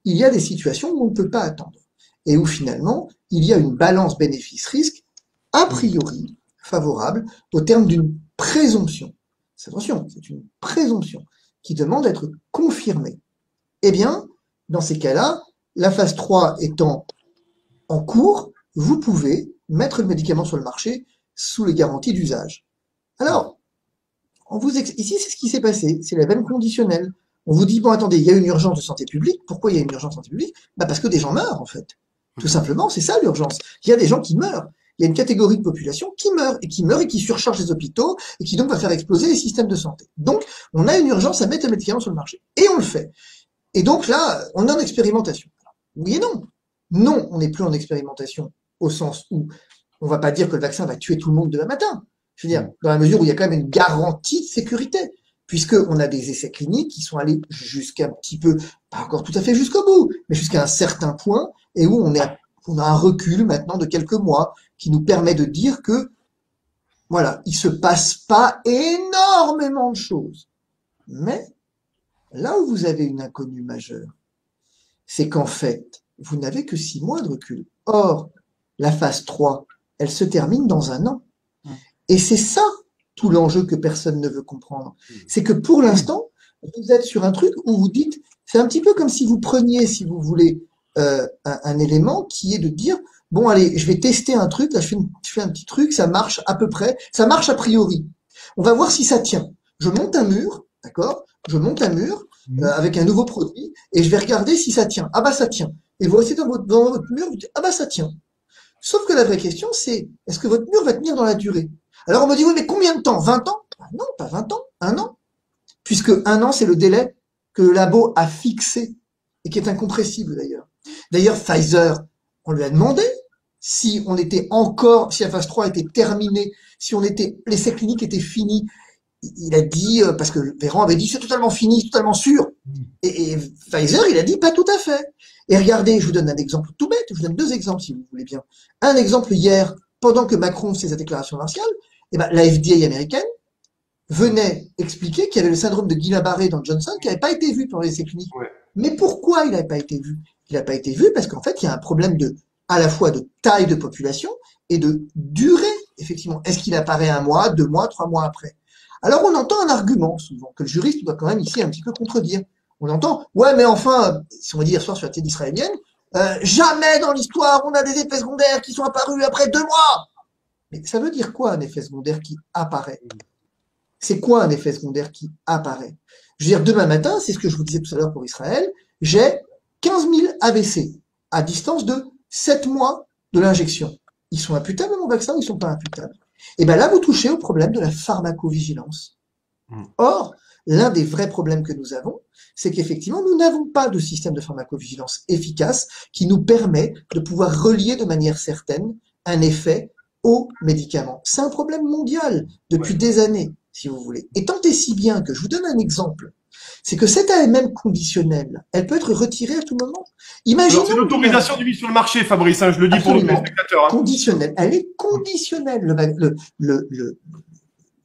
[SPEAKER 2] il y a des situations où on ne peut pas attendre et où finalement, il y a une balance bénéfice-risque a priori favorable au terme d'une présomption. Attention, c'est une présomption qui demande d'être confirmée. Eh bien, dans ces cas-là, la phase 3 étant en cours, vous pouvez mettre le médicament sur le marché sous les garanties d'usage. Alors, ici, c'est ce qui s'est passé, c'est la veine conditionnelle. On vous dit, bon, attendez, il y a une urgence de santé publique. Pourquoi il y a une urgence de santé publique? Parce que des gens meurent, en fait. Tout simplement, c'est ça l'urgence. Il y a des gens qui meurent. Il y a une catégorie de population qui meurt et qui surcharge les hôpitaux et qui donc va faire exploser les systèmes de santé. Donc, on a une urgence à mettre un médicament sur le marché. Et on le fait. Et donc là, on est en expérimentation. Oui et non. Non, on n'est plus en expérimentation au sens où on va pas dire que le vaccin va tuer tout le monde demain matin. Je veux dire, dans la mesure où il y a quand même une garantie de sécurité, puisqu'on a des essais cliniques qui sont allés jusqu'à un petit peu, pas encore tout à fait jusqu'au bout, mais jusqu'à un certain point, et où on a un recul maintenant de quelques mois qui nous permet de dire que, voilà, il se passe pas énormément de choses. Mais là où vous avez une inconnue majeure, c'est qu'en fait, vous n'avez que 6 mois de recul. Or, la phase 3, elle se termine dans 1 an. Et c'est ça tout l'enjeu que personne ne veut comprendre. C'est que pour l'instant, vous êtes sur un truc où vous dites, c'est un petit peu comme si vous preniez, si vous voulez, un élément qui est de dire, bon allez, je vais tester un truc, là je fais un petit truc, ça marche à peu près, ça marche a priori. On va voir si ça tient. Je monte un mur, d'accord? Je monte un mur avec un nouveau produit et je vais regarder si ça tient. Ah bah ça tient. Et vous restez dans votre mur, vous dites, ah bah ça tient. Sauf que la vraie question c'est, est-ce que votre mur va tenir dans la durée? Alors on me dit, oui mais combien de temps? 20 ans? Ah non, pas 20 ans, 1 an. Puisque 1 an c'est le délai que le labo a fixé et qui est incompressible d'ailleurs. D'ailleurs, Pfizer, on lui a demandé si la phase 3 était terminée, si l'essai clinique était fini. Il a dit, parce que Véran avait dit, c'est totalement fini, c'est totalement sûr. Et Pfizer, il a dit, pas tout à fait. Et regardez, je vous donne un exemple tout bête, je vous donne 2 exemples si vous voulez bien. Un exemple hier, pendant que Macron faisait sa déclaration martiale, la FDA américaine venait expliquer qu'il y avait le syndrome de Guillain-Barré dans Johnson qui n'avait pas été vu pendant l'essai clinique. Ouais. Mais pourquoi il n'avait pas été vu? Il n'a pas été vu parce qu'en fait, il y a un problème à la fois de taille de population et de durée, effectivement. Est-ce qu'il apparaît 1 mois, 2 mois, 3 mois après? Alors, on entend un argument, souvent, que le juriste doit quand même ici un petit peu contredire. On entend, ouais, mais enfin, si on dit hier soir sur la télé israélienne, jamais dans l'histoire on a des effets secondaires qui sont apparus après 2 mois. Mais ça veut dire quoi un effet secondaire qui apparaît? C'est quoi un effet secondaire qui apparaît? Je veux dire, demain matin, c'est ce que je vous disais tout à l'heure pour Israël, j'ai 15 000 AVC à distance de 7 mois de l'injection. Ils sont imputables mon vaccin ou ils sont pas imputables? Et bien là, vous touchez au problème de la pharmacovigilance. Or, l'un des vrais problèmes que nous avons, c'est qu'effectivement, nous n'avons pas de système de pharmacovigilance efficace qui nous permet de pouvoir relier de manière certaine un effet au médicament. C'est un problème mondial depuis des années, si vous voulez. Et tant et si bien que je vous donne un exemple, c'est que cette AMM conditionnelle, elle peut être retirée à tout moment. Imaginez.
[SPEAKER 1] C'est l'autorisation de mise sur le marché, Fabrice, hein, je le dis pour nos spectateurs. Hein.
[SPEAKER 2] Conditionnelle. Elle est conditionnelle. Le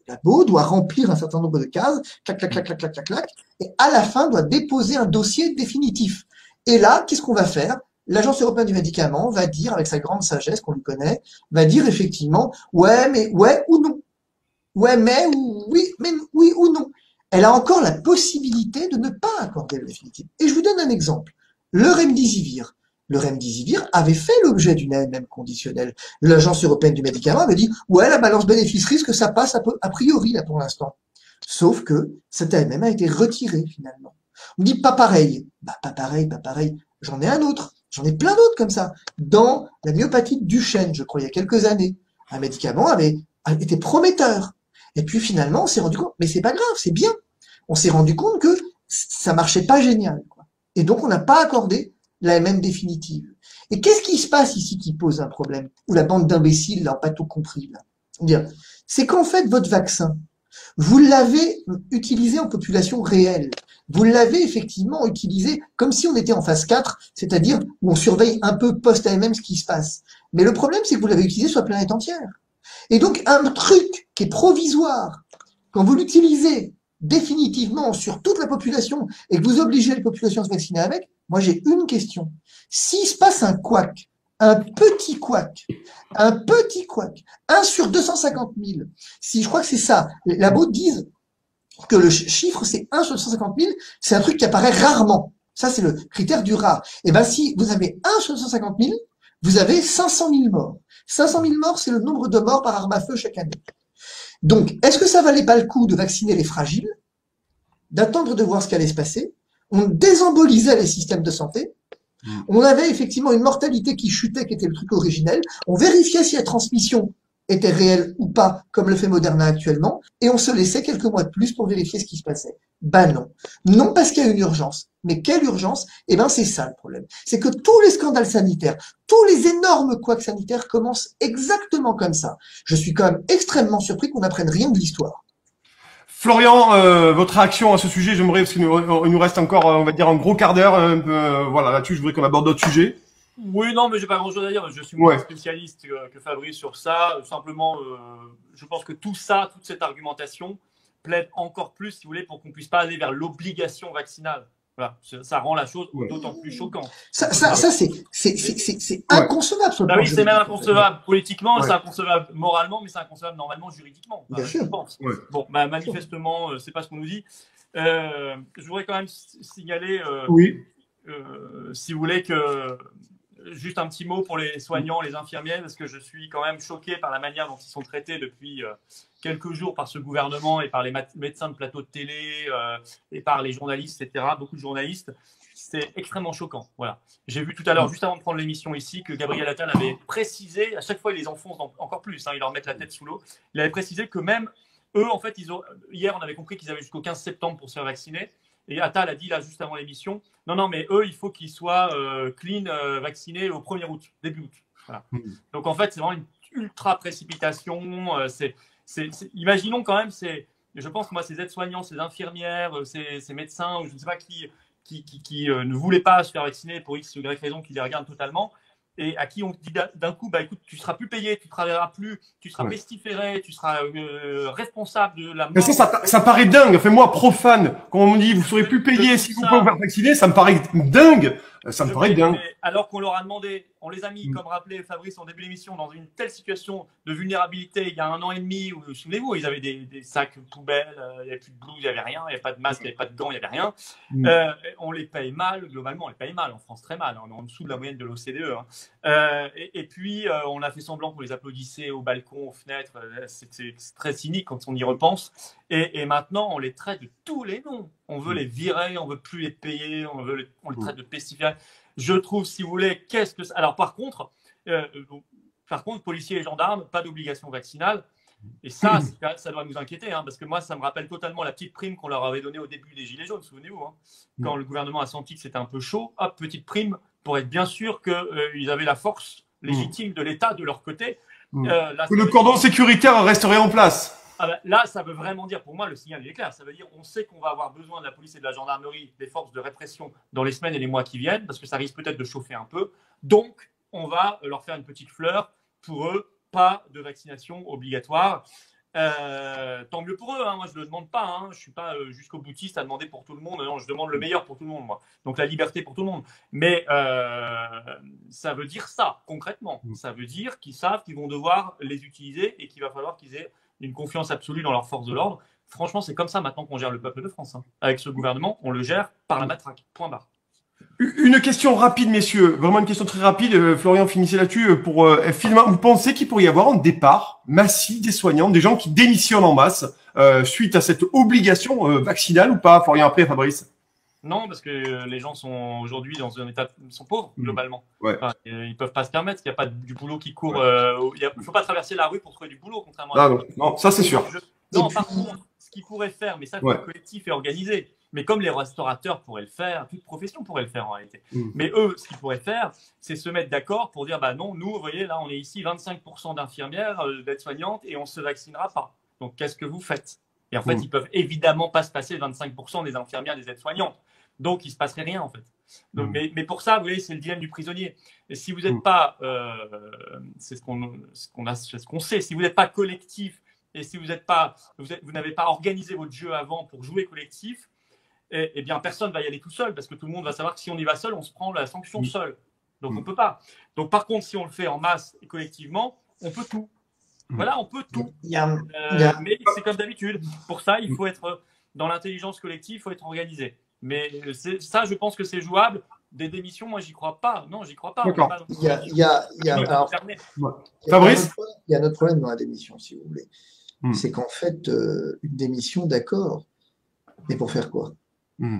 [SPEAKER 2] labo doit remplir un certain nombre de cases, clac, clac, clac, clac, clac, clac, clac, et à la fin doit déposer un dossier définitif. Et là, qu'est-ce qu'on va faire? L'Agence européenne du médicament va dire, avec sa grande sagesse qu'on lui connaît, va dire effectivement, ouais, mais ouais ou non. Ouais, mais oui ou non. Elle a encore la possibilité de ne pas accorder le définitif. Et je vous donne un exemple. Le Remdesivir. Le Remdesivir avait fait l'objet d'une AMM conditionnelle. L'Agence européenne du médicament avait dit, ouais, la balance bénéfice-risque, ça passe a priori, là, pour l'instant. Sauf que cette AMM a été retirée, finalement. On dit, pas pareil. Bah, pas pareil. J'en ai un autre. J'en ai plein d'autres comme ça. Dans la myopathie de Duchenne, je crois, il y a quelques années, un médicament avait été prometteur. Et puis finalement, on s'est rendu compte, mais c'est pas grave, c'est bien. On s'est rendu compte que ça marchait pas génial, quoi. Et donc, on n'a pas accordé la même définitive. Et qu'est-ce qui se passe ici qui pose un problème? Ou la bande d'imbéciles n'a pas tout compris, là. C'est qu'en fait, votre vaccin, vous l'avez utilisé en population réelle. Vous l'avez effectivement utilisé comme si on était en phase 4, c'est-à-dire où on surveille un peu post-AMM ce qui se passe. Mais le problème, c'est que vous l'avez utilisé sur la planète entière. Et donc, un truc qui est provisoire, quand vous l'utilisez définitivement sur toute la population et que vous obligez la population à se vacciner avec, Moi, j'ai une question. S'il se passe un couac, un petit couac, 1 sur 250 000, si je crois que c'est ça, les labos disent que le chiffre, c'est 1 sur 250 000, c'est un truc qui apparaît rarement. Ça, c'est le critère du rare. Et ben, si vous avez 1 sur 250 000, vous avez 500 000 morts. 500 000 morts, c'est le nombre de morts par arme à feu chaque année. Donc, est-ce que ça valait pas le coup de vacciner les fragiles, d'attendre de voir ce qui allait se passer? On désembolisait les systèmes de santé. On avait effectivement une mortalité qui chutait, qui était le truc originel. On vérifiait si la transmission était réelle ou pas, comme le fait Moderna actuellement, et on se laissait quelques mois de plus pour vérifier ce qui se passait. Ben non. Non parce qu'il y a une urgence. Mais quelle urgence? Eh ben c'est ça le problème. C'est que tous les scandales sanitaires, tous les énormes couacs sanitaires commencent exactement comme ça. Je suis quand même extrêmement surpris qu'on n'apprenne rien de l'histoire.
[SPEAKER 1] Florian, votre réaction à ce sujet, j'aimerais, parce qu'il nous reste encore, on va dire, un gros quart d'heure. Voilà, là-dessus, je voudrais qu'on aborde d'autres sujets.
[SPEAKER 3] Oui, non, mais j'ai pas grand-chose à dire. Je suis moins spécialiste que Fabrice sur ça. Simplement, je pense que tout ça, toute cette argumentation plaide encore plus, si vous voulez, pour qu'on puisse pas aller vers l'obligation vaccinale. Voilà, ça rend la chose d'autant plus choquante.
[SPEAKER 2] Ça c'est inconcevable.
[SPEAKER 3] Bah oui, c'est même inconcevable politiquement, c'est inconcevable moralement, mais c'est inconcevable normalement juridiquement.
[SPEAKER 2] Bien sûr.
[SPEAKER 3] Je pense. Bon, bah, manifestement, c'est pas ce qu'on nous dit. Je voudrais quand même signaler, si vous voulez, que juste un petit mot pour les soignants, les infirmiers, parce que je suis quand même choqué par la manière dont ils sont traités depuis quelques jours par ce gouvernement et par les médecins de plateau de télé et par les journalistes, etc. Beaucoup de journalistes. C'est extrêmement choquant. Voilà. J'ai vu tout à l'heure, juste avant de prendre l'émission ici, que Gabriel Attal avait précisé, à chaque fois il les enfonce encore plus, ils leur mettent la tête sous l'eau, il avait précisé que même eux, en fait, hier on avait compris qu'ils avaient jusqu'au 15 septembre pour se faire vacciner. Et Attal a dit là juste avant l'émission, non, mais eux, il faut qu'ils soient clean, vaccinés au 1er août, début août. Voilà. Donc en fait, c'est vraiment une ultra précipitation. Imaginons quand même, je pense que moi, ces aides-soignants, ces infirmières, ces médecins, ou je ne sais pas qui ne voulaient pas se faire vacciner pour X ou Y raison, qui les regardent totalement, et à qui on dit d'un coup, bah écoute, tu seras plus payé, tu ne travailleras plus, tu seras pestiféré, tu seras responsable de la mort.
[SPEAKER 1] Mais ça paraît dingue. Enfin, moi, profane, quand on me dit vous serez plus payé si vous pouvez vous faire vacciner, ça me paraît dingue. Ça me paraît dingue.
[SPEAKER 3] Alors qu'on leur a demandé, on les a mis, comme rappelé Fabrice en début d'émission, dans une telle situation de vulnérabilité il y a 1 an et demi, où, souvenez-vous, ils avaient des sacs poubelles, il n'y avait plus de blouse, il n'y avait rien, il n'y avait pas de masque, il n'y avait pas de gants, il n'y avait rien. On les paye mal, globalement, on les paye mal, en France très mal, on est en dessous de la moyenne de l'OCDE. Et puis, on a fait semblant qu'on les applaudissait au balcon, aux fenêtres, c'est très cynique quand on y repense. Et maintenant, on les traite de tous les noms. On veut les virer, on veut plus les payer, on les traite de pestiférés. Je trouve, si vous voulez, qu'est-ce que ça... Alors, par contre, policiers et gendarmes, pas d'obligation vaccinale. Et ça doit nous inquiéter, hein, parce que moi, ça me rappelle totalement la petite prime qu'on leur avait donnée au début des Gilets jaunes, souvenez-vous. Hein, quand le gouvernement a senti que c'était un peu chaud, hop, petite prime pour être bien sûr qu'ils avaient la force légitime de l'État de leur côté.
[SPEAKER 1] Que le cordon sécuritaire resterait en place.
[SPEAKER 3] Là, ça veut vraiment dire, pour moi, le signal il est clair. Ça veut dire on sait qu'on va avoir besoin de la police et de la gendarmerie, des forces de répression dans les semaines et les mois qui viennent, parce que ça risque peut-être de chauffer un peu. Donc, on va leur faire une petite fleur. Pour eux, pas de vaccination obligatoire. Tant mieux pour eux. Hein. Moi, je ne le demande pas. Hein. Je ne suis pas jusqu'au boutiste à demander pour tout le monde. Non, je demande le meilleur pour tout le monde, moi. Donc, la liberté pour tout le monde. Mais ça veut dire ça, concrètement. Ça veut dire qu'ils savent qu'ils vont devoir les utiliser et qu'il va falloir qu'ils aient une confiance absolue dans leurs forces de l'ordre. Franchement, c'est comme ça maintenant qu'on gère le peuple de France. Hein. Avec ce gouvernement, on le gère par la matraque. Point barre.
[SPEAKER 1] Une question rapide, messieurs. Vraiment une question très rapide. Florian, finissez là-dessus. Vous pensez qu'il pourrait y avoir un départ massif des soignants, des gens qui démissionnent en masse suite à cette obligation vaccinale ou pas? Florian, après, Fabrice.
[SPEAKER 3] Non, parce que les gens sont aujourd'hui dans un état, ils sont pauvres globalement.
[SPEAKER 1] Enfin,
[SPEAKER 3] ils peuvent pas se permettre. Il n'y a pas du boulot qui court. Il ne faut pas traverser la rue pour trouver du boulot, contrairement à
[SPEAKER 1] non, ça c'est sûr.
[SPEAKER 3] Non, par contre, ce qu'ils pourraient faire, mais ça, le collectif est organisé. Mais comme les restaurateurs pourraient le faire, toute profession pourrait le faire en réalité. Mais eux, ce qu'ils pourraient faire, c'est se mettre d'accord pour dire, bah non, nous, vous voyez, là, on est ici 25% d'infirmières, d'aides-soignantes, et on ne se vaccinera pas. Donc, qu'est-ce que vous faites? Et en fait, ils peuvent évidemment pas se passer 25% des infirmières, des aides-soignantes. Donc, il ne se passerait rien, en fait. Donc, mais pour ça, vous voyez, c'est le dilemme du prisonnier. Et si vous n'êtes pas, c'est ce qu'on sait, si vous n'êtes pas collectif, et si vous n'avez pas organisé votre jeu avant pour jouer collectif, eh bien, personne ne va y aller tout seul, parce que tout le monde va savoir que si on y va seul, on se prend la sanction seul. Donc, on ne peut pas. Donc, par contre, si on le fait en masse et collectivement, on peut tout. Voilà, on peut tout. Mais c'est comme d'habitude. Pour ça, il faut être dans l'intelligence collective, il faut être organisé. Mais ça, je pense que c'est jouable. Des démissions, moi, j'y crois pas. Non, j'y crois pas.
[SPEAKER 1] Fabrice,
[SPEAKER 2] il y a un autre problème dans la démission, si vous voulez. C'est qu'en fait, une démission, d'accord, mais pour faire quoi?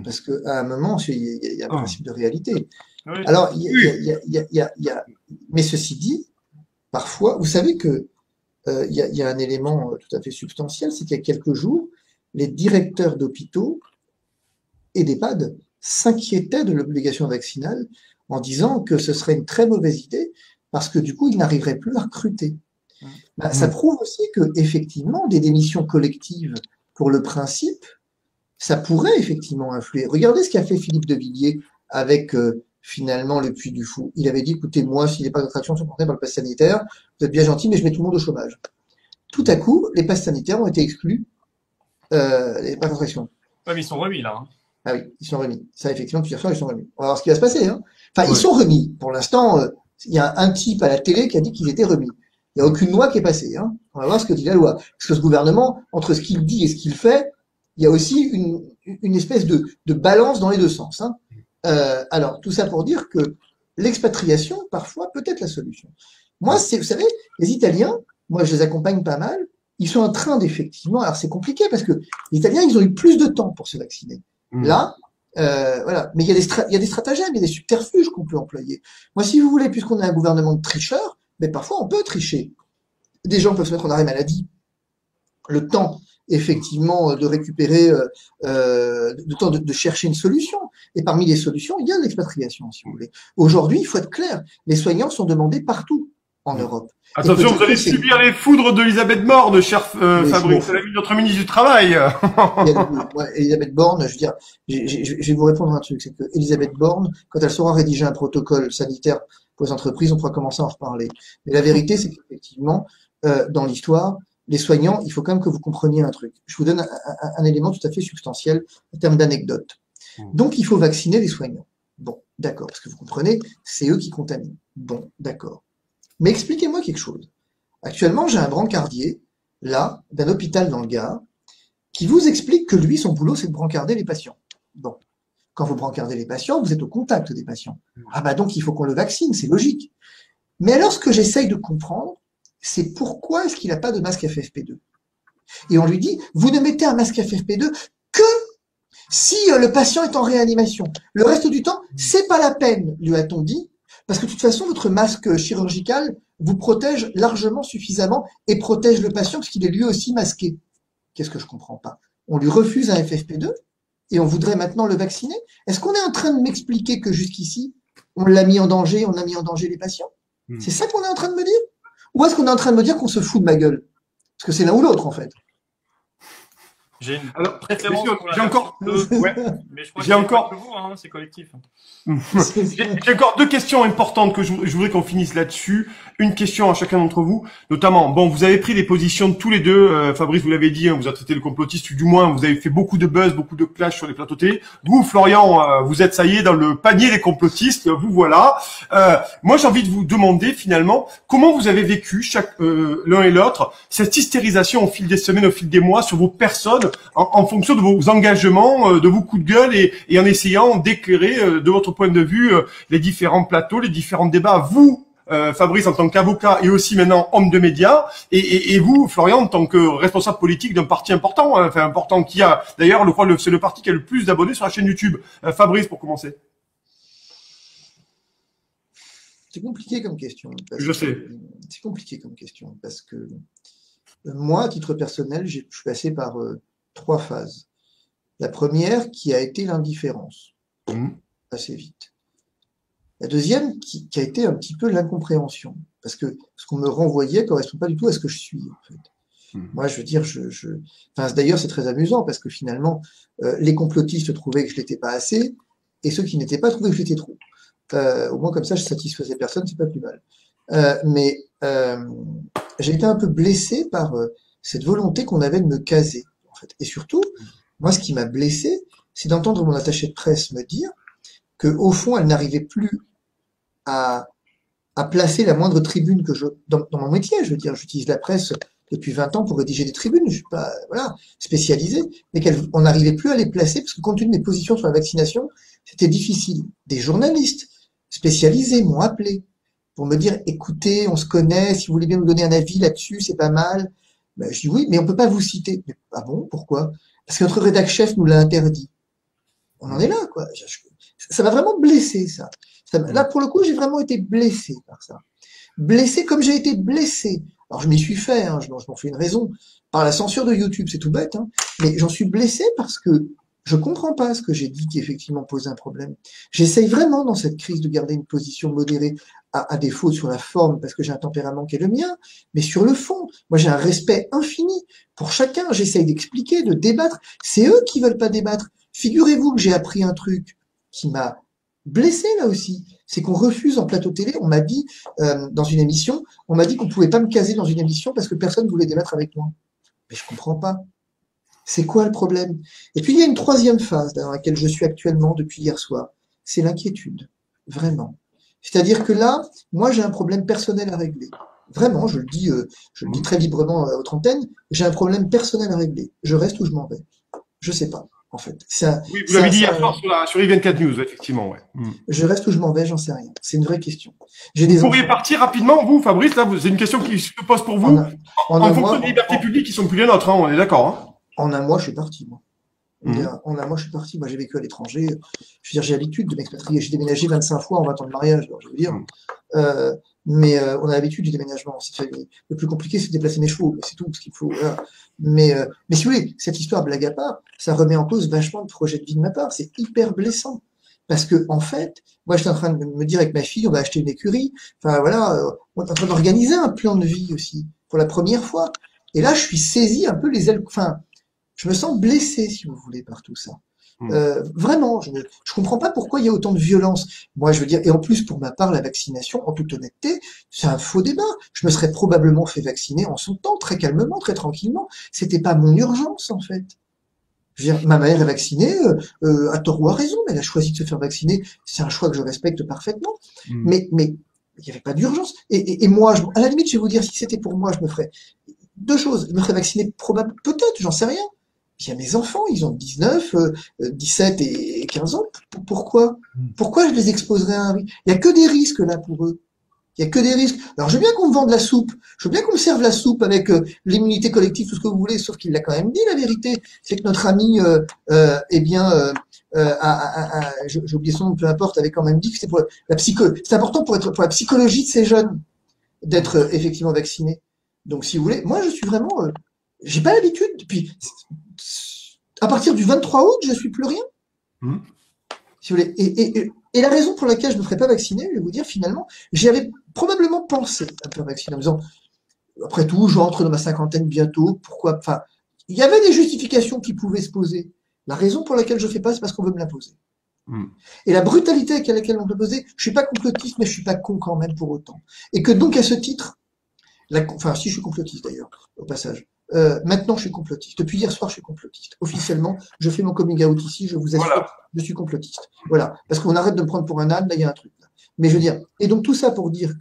[SPEAKER 2] Parce qu'à un moment, il y a un principe de réalité. Oui. Alors, mais ceci dit, parfois, vous savez que il y a un élément tout à fait substantiel, c'est qu'il y a quelques jours, les directeurs d'hôpitaux et d'EHPAD s'inquiétaient de l'obligation vaccinale en disant que ce serait une très mauvaise idée parce que du coup, ils n'arriveraient plus à recruter. Ça prouve aussi que effectivement, des démissions collectives pour le principe, ça pourrait effectivement influer. Regardez ce qu'a fait Philippe de Villiers avec finalement le Puy du Fou. Il avait dit, écoutez, moi, si les passes d'attraction sont portés par le pass sanitaire, vous êtes bien gentil, mais je mets tout le monde au chômage. Tout à coup, les passes sanitaires ont été exclus, les passes d'attraction.
[SPEAKER 3] Oui, mais ils sont remis, là.
[SPEAKER 2] Ah oui, ils sont remis. Ça, effectivement, plusieurs fois, ils sont remis. On va voir ce qui va se passer. Enfin, ils sont remis. Pour l'instant, il y a un type à la télé qui a dit qu'ils étaient remis. Il n'y a aucune loi qui est passée. On va voir ce que dit la loi. Parce que ce gouvernement, entre ce qu'il dit et ce qu'il fait, il y a aussi une espèce de balance dans les deux sens. Alors, tout ça pour dire que l'expatriation, parfois, peut être la solution. Moi, vous savez, les Italiens, moi, je les accompagne pas mal, ils sont en train d'effectivement, alors c'est compliqué parce que les Italiens, ils ont eu plus de temps pour se vacciner. Là, voilà. Mais il y a des stratagèmes, il y a des subterfuges qu'on peut employer. Moi, si vous voulez, puisqu'on a un gouvernement de tricheurs, mais parfois on peut tricher. Des gens peuvent se mettre en arrêt maladie. Le temps, effectivement, de récupérer, le temps de chercher une solution. Et parmi les solutions, il y a l'expatriation, si vous voulez. Aujourd'hui, il faut être clair, les soignants sont demandés partout en Europe.
[SPEAKER 1] Attention, vous allez subir les foudres d'Elisabeth Borne, cher Fabrice, c'est notre ministre du Travail.
[SPEAKER 2] Elisabeth Borne, je veux dire, je vais vous répondre un truc, c'est que Elisabeth Borne, quand elle saura rédiger un protocole sanitaire pour les entreprises, on pourra commencer à en reparler. Mais la vérité, c'est qu'effectivement, dans l'histoire, les soignants, il faut quand même que vous compreniez un truc. Je vous donne un élément tout à fait substantiel en termes d'anecdote. Donc, il faut vacciner les soignants. Bon, d'accord, parce que vous comprenez, c'est eux qui contaminent. Bon, d'accord. Mais expliquez-moi quelque chose. Actuellement, j'ai un brancardier, là, d'un hôpital dans le Gard, qui vous explique que lui, son boulot, c'est de brancarder les patients. Bon. Quand vous brancardez les patients, vous êtes au contact des patients. Ah bah donc, il faut qu'on le vaccine, c'est logique. Mais alors, ce que j'essaye de comprendre, c'est pourquoi est-ce qu'il n'a pas de masque FFP2? Et on lui dit, vous ne mettez un masque FFP2 que si le patient est en réanimation. Le reste du temps, c'est pas la peine, lui a-t-on dit, parce que de toute façon, votre masque chirurgical vous protège largement suffisamment et protège le patient parce qu'il est lui aussi masqué. Qu'est-ce que je comprends pas? On lui refuse un FFP2 et on voudrait maintenant le vacciner? Est-ce qu'on est en train de m'expliquer que jusqu'ici, on l'a mis en danger, on a mis en danger les patients? C'est ça qu'on est en train de me dire? Ou est-ce qu'on est en train de me dire qu'on se fout de ma gueule? Parce que c'est l'un ou l'autre, en fait.
[SPEAKER 3] J'ai une préférence pour la
[SPEAKER 1] j'ai encore,
[SPEAKER 3] mais je crois que encore vous, c'est collectif.
[SPEAKER 1] J'ai encore deux questions importantes que je voudrais qu'on finisse là-dessus. Une question à chacun d'entre vous, notamment, bon, vous avez pris des positions tous les deux. Fabrice, vous l'avez dit, vous avez traité le complotiste, du moins, vous avez fait beaucoup de buzz, beaucoup de clash sur les plateaux télé. Vous, Florian, vous êtes, ça y est, dans le panier des complotistes. Vous voilà. Moi, j'ai envie de vous demander finalement comment vous avez vécu l'un et l'autre cette hystérisation au fil des semaines, au fil des mois sur vos personnes. En fonction de vos engagements, de vos coups de gueule et en essayant d'éclairer de votre point de vue les différents plateaux, les différents débats. Vous, Fabrice, en tant qu'avocat et aussi maintenant homme de médias, et vous, Florian, en tant que responsable politique d'un parti important, important qui a, d'ailleurs, je crois, c'est le parti qui a le plus d'abonnés sur la chaîne YouTube. Fabrice, pour commencer.
[SPEAKER 2] C'est compliqué comme question.
[SPEAKER 1] Je sais.
[SPEAKER 2] C'est compliqué comme question parce que moi, à titre personnel, je suis passé par 3 phases. La première qui a été l'indifférence, assez vite. La deuxième qui a été un petit peu l'incompréhension, parce que ce qu'on me renvoyait correspond pas du tout à ce que je suis, en fait. Moi, je veux dire, enfin, d'ailleurs, c'est très amusant, parce que finalement, les complotistes trouvaient que je l'étais pas assez, et ceux qui n'étaient pas trouvaient que je l'étais trop. Au moins, comme ça, je satisfaisais personne, c'est pas plus mal. Mais j'ai été un peu blessé par cette volonté qu'on avait de me caser. En fait. Et surtout, moi, ce qui m'a blessé, c'est d'entendre mon attaché de presse me dire que au fond, elle n'arrivait plus à, à placer la moindre tribune que dans mon métier. Je veux dire, j'utilise la presse depuis 20 ans pour rédiger des tribunes. Je suis pas, voilà, spécialisé, mais on n'arrivait plus à les placer parce que compte tenu de mes positions sur la vaccination, c'était difficile. Des journalistes spécialisés m'ont appelé pour me dire, écoutez, on se connaît, si vous voulez bien nous donner un avis là-dessus, c'est pas mal. Ben, je dis oui, mais on peut pas vous citer. Mais, ah bon, pourquoi? Parce que notre rédac chef nous l'a interdit. On en est là, quoi. Ça m'a vraiment blessé, ça. Là, pour le coup, j'ai vraiment été blessé par ça. Blessé comme j'ai été blessé. Alors, je m'y suis fait, hein, je m'en fais une raison. Par la censure de YouTube, c'est tout bête, hein. Mais j'en suis blessé parce que je comprends pas ce que j'ai dit qui effectivement pose un problème. J'essaye vraiment dans cette crise de garder une position modérée à défaut sur la forme parce que j'ai un tempérament qui est le mien, mais sur le fond, moi j'ai un respect infini pour chacun. J'essaye d'expliquer, de débattre. C'est eux qui veulent pas débattre. Figurez-vous que j'ai appris un truc qui m'a blessé là aussi. C'est qu'on refuse en plateau télé. On m'a dit dans une émission, on m'a dit qu'on pouvait pas me caser dans une émission parce que personne voulait débattre avec moi. Mais je comprends pas. C'est quoi le problème? Et puis il y a une troisième phase dans laquelle je suis actuellement depuis hier soir. C'est l'inquiétude. Vraiment. C'est-à-dire que là, moi j'ai un problème personnel à régler. Vraiment, je le dis très librement à votre antenne, j'ai un problème personnel à régler. Je reste où je m'en vais. Je sais pas, en fait.
[SPEAKER 1] Oui, vous l'avez dit hier soir sur I24 News, effectivement, ouais.
[SPEAKER 2] Je reste où je m'en vais, j'en sais rien. C'est une vraie question.
[SPEAKER 1] Vous pourriez partir rapidement, vous, Fabrice, là, c'est une question qui se pose pour vous. En fonction des libertés publiques qui sont plus les nôtres, hein, on est d'accord, hein.
[SPEAKER 2] En un mois, je suis parti, moi. En un mois, je suis parti. Moi, j'ai vécu à l'étranger. Je veux dire, j'ai l'habitude de m'expatrier. J'ai déménagé 25 fois en 20 ans de mariage, alors, je veux dire. Mais on a l'habitude du déménagement en cette famille. Le plus compliqué, c'est de déplacer mes chevaux. C'est tout ce qu'il faut. Voilà. Mais si vous voulez, cette histoire, blague à part, ça remet en cause vachement le projet de vie de ma part. C'est hyper blessant. Parce que, en fait, moi, j'étais en train de me dire avec ma fille, on va acheter une écurie. Enfin, voilà, on est en train d'organiser un plan de vie aussi, pour la première fois. Et là, je suis saisi un peu les ailes, enfin, je me sens blessé, si vous voulez, par tout ça. Vraiment, je comprends pas pourquoi il y a autant de violence. Moi, je veux dire, et en plus, pour ma part, la vaccination, en toute honnêteté, c'est un faux débat. Je me serais probablement fait vacciner en son temps, très calmement, très tranquillement. C'était pas mon urgence, en fait. Je veux dire, ma mère est vaccinée, à tort ou à raison, mais elle a choisi de se faire vacciner. C'est un choix que je respecte parfaitement. Mais il n'y avait pas d'urgence. Et moi, à la limite, je vais vous dire, si c'était pour moi, je me ferais deux choses. Je me ferais vacciner probablement, peut-être, j'en sais rien. Il y a mes enfants, ils ont 19, 17 et 15 ans. Pourquoi? Pourquoi je les exposerais à un risque? Il y a que des risques là pour eux. Il y a que des risques. Alors je veux bien qu'on me vende la soupe, je veux bien qu'on me serve la soupe avec l'immunité collective, tout ce que vous voulez, sauf qu'il l'a quand même dit la vérité. C'est que notre ami, j'ai oublié son nom, peu importe, avait quand même dit que c'était pour la c'est important pour la psychologie de ces jeunes d'être effectivement vaccinés. Donc si vous voulez, moi je suis vraiment, j'ai pas l'habitude. Puis à partir du 23 août, je suis plus rien. Si vous voulez. Et la raison pour laquelle je ne me ferais pas vacciner, je vais vous dire, finalement, j'y avais probablement pensé à me faire vacciner en me disant, après tout, j'entre dans ma cinquantaine bientôt, pourquoi, enfin, il y avait des justifications qui pouvaient se poser. La raison pour laquelle je ne fais pas, c'est parce qu'on veut me l'imposer. Et la brutalité avec laquelle on peut poser, je suis pas complotiste, mais je suis pas con quand même pour autant. Et que donc, à ce titre, enfin, si je suis complotiste d'ailleurs, au passage. Maintenant, je suis complotiste. Depuis hier soir, je suis complotiste. Officiellement, je fais mon coming out ici, je vous assure, voilà. Je suis complotiste. Voilà. Parce qu'on arrête de me prendre pour un âne, là, il y a un truc. Là. Mais je veux dire, et donc tout ça pour dire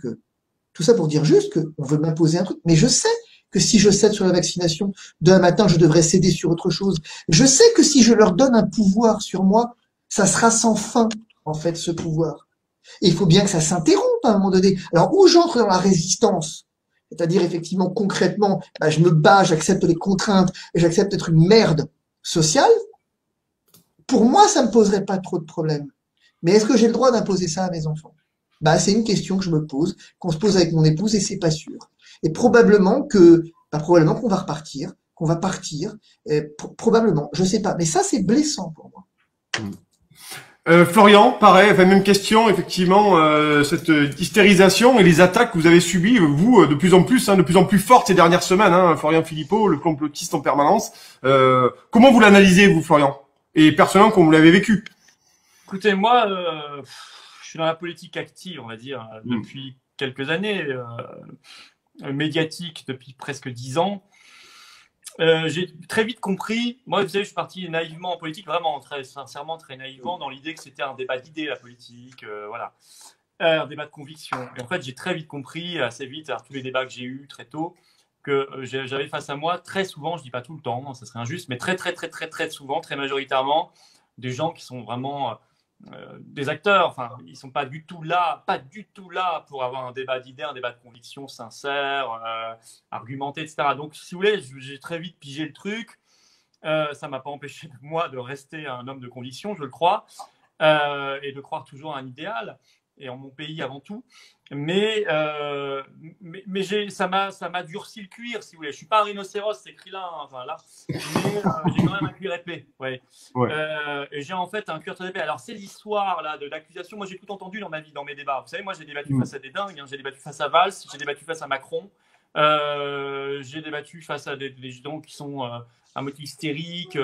[SPEAKER 2] juste qu'on veut m'imposer un truc. Mais je sais que si je cède sur la vaccination, demain matin, je devrais céder sur autre chose. Je sais que si je leur donne un pouvoir sur moi, ça sera sans fin, en fait, ce pouvoir. Et il faut bien que ça s'interrompe à un moment donné. Alors, où j'entre dans la résistance, c'est-à-dire, effectivement, concrètement, je me bats, j'accepte les contraintes, et j'accepte d'être une merde sociale. Pour moi, ça me poserait pas trop de problèmes. Mais est-ce que j'ai le droit d'imposer ça à mes enfants? C'est une question que je me pose, qu'on se pose avec mon épouse, et c'est pas sûr. Et probablement qu'on va repartir, qu'on va partir, probablement, je sais pas. Mais ça, c'est blessant pour moi.
[SPEAKER 1] Florian, pareil, même question, effectivement, cette hystérisation et les attaques que vous avez subies, vous, de plus en plus fortes ces dernières semaines, hein, Florian Philippot, le complotiste en permanence. Comment vous l'analysez, vous, Florian? Et personnellement, comment vous l'avez vécu?
[SPEAKER 3] Écoutez, moi, je suis dans la politique active, on va dire, depuis quelques années, médiatique depuis presque 10 ans. J'ai très vite compris, moi vous savez, je suis parti naïvement en politique, vraiment très sincèrement, très naïvement, dans l'idée que c'était un débat d'idées, la politique, voilà, un débat de conviction. Et en fait, j'ai très vite compris, assez vite, à tous les débats que j'ai eus très tôt, que j'avais face à moi très souvent, je dis pas tout le temps, ça serait injuste, mais très souvent, très majoritairement, des gens qui sont vraiment des acteurs. Enfin, ils sont pas du tout là pour avoir un débat d'idées, un débat de conviction sincère, argumenté, etc. Donc, si vous voulez, j'ai très vite pigé le truc. Ça m'a pas empêché moi de rester un homme de conviction, je le crois, et de croire toujours à un idéal et en mon pays avant tout. Mais ça m'a durci le cuir, si vous voulez. Je suis pas un rhinocéros, c'est écrit là, hein, enfin là, mais j'ai quand même un cuir épais. Ouais. Et j'ai en fait un cuir très épais. Alors c'est l'histoire là d'accusation. Moi j'ai tout entendu dans ma vie, dans mes débats. Vous savez, moi j'ai débattu face à des dingues, hein. J'ai débattu face à Valls, j'ai débattu face à Macron, j'ai débattu face à des gens qui sont à moitié hystériques. J'ai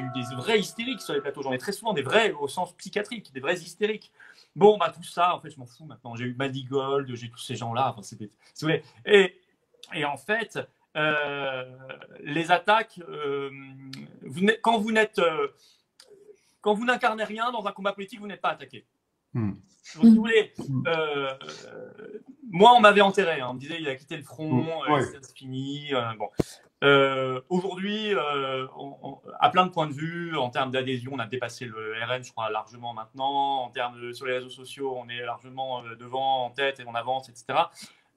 [SPEAKER 3] eu des vrais hystériques sur les plateaux. J'en ai très souvent des vrais au sens psychiatrique, des vrais hystériques. Bon, bah tout ça, en fait, je m'en fous maintenant. J'ai eu Madigold, j'ai tous ces gens-là. Enfin, et en fait, les attaques, quand vous n'incarnez rien dans un combat politique, vous n'êtes pas attaqué. Donc, si vous voulez, moi, on m'avait enterré. Hein. On me disait, il a quitté le front, c'est fini. Bon. Aujourd'hui, à plein de points de vue, en termes d'adhésion, on a dépassé le RN, je crois, largement maintenant. En termes sur les réseaux sociaux, on est largement devant, en tête, et on avance, etc.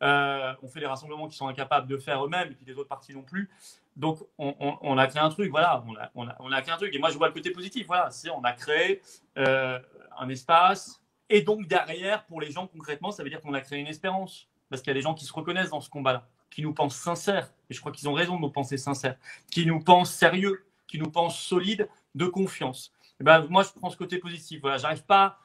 [SPEAKER 3] On fait des rassemblements qui sont incapables de faire eux-mêmes, et puis les autres partis non plus. Donc, on a créé un truc, voilà. On a créé un truc. Et moi, je vois le côté positif. Voilà, on a créé un espace. Et donc, derrière, pour les gens, concrètement, ça veut dire qu'on a créé une espérance. Parce qu'il y a des gens qui se reconnaissent dans ce combat-là, qui nous pensent sincères, et je crois qu'ils ont raison de nous penser sincères, qui nous pensent sérieux, qui nous pensent solides, de confiance. Et ben, moi, je prends ce côté positif. Voilà, j'arrive pas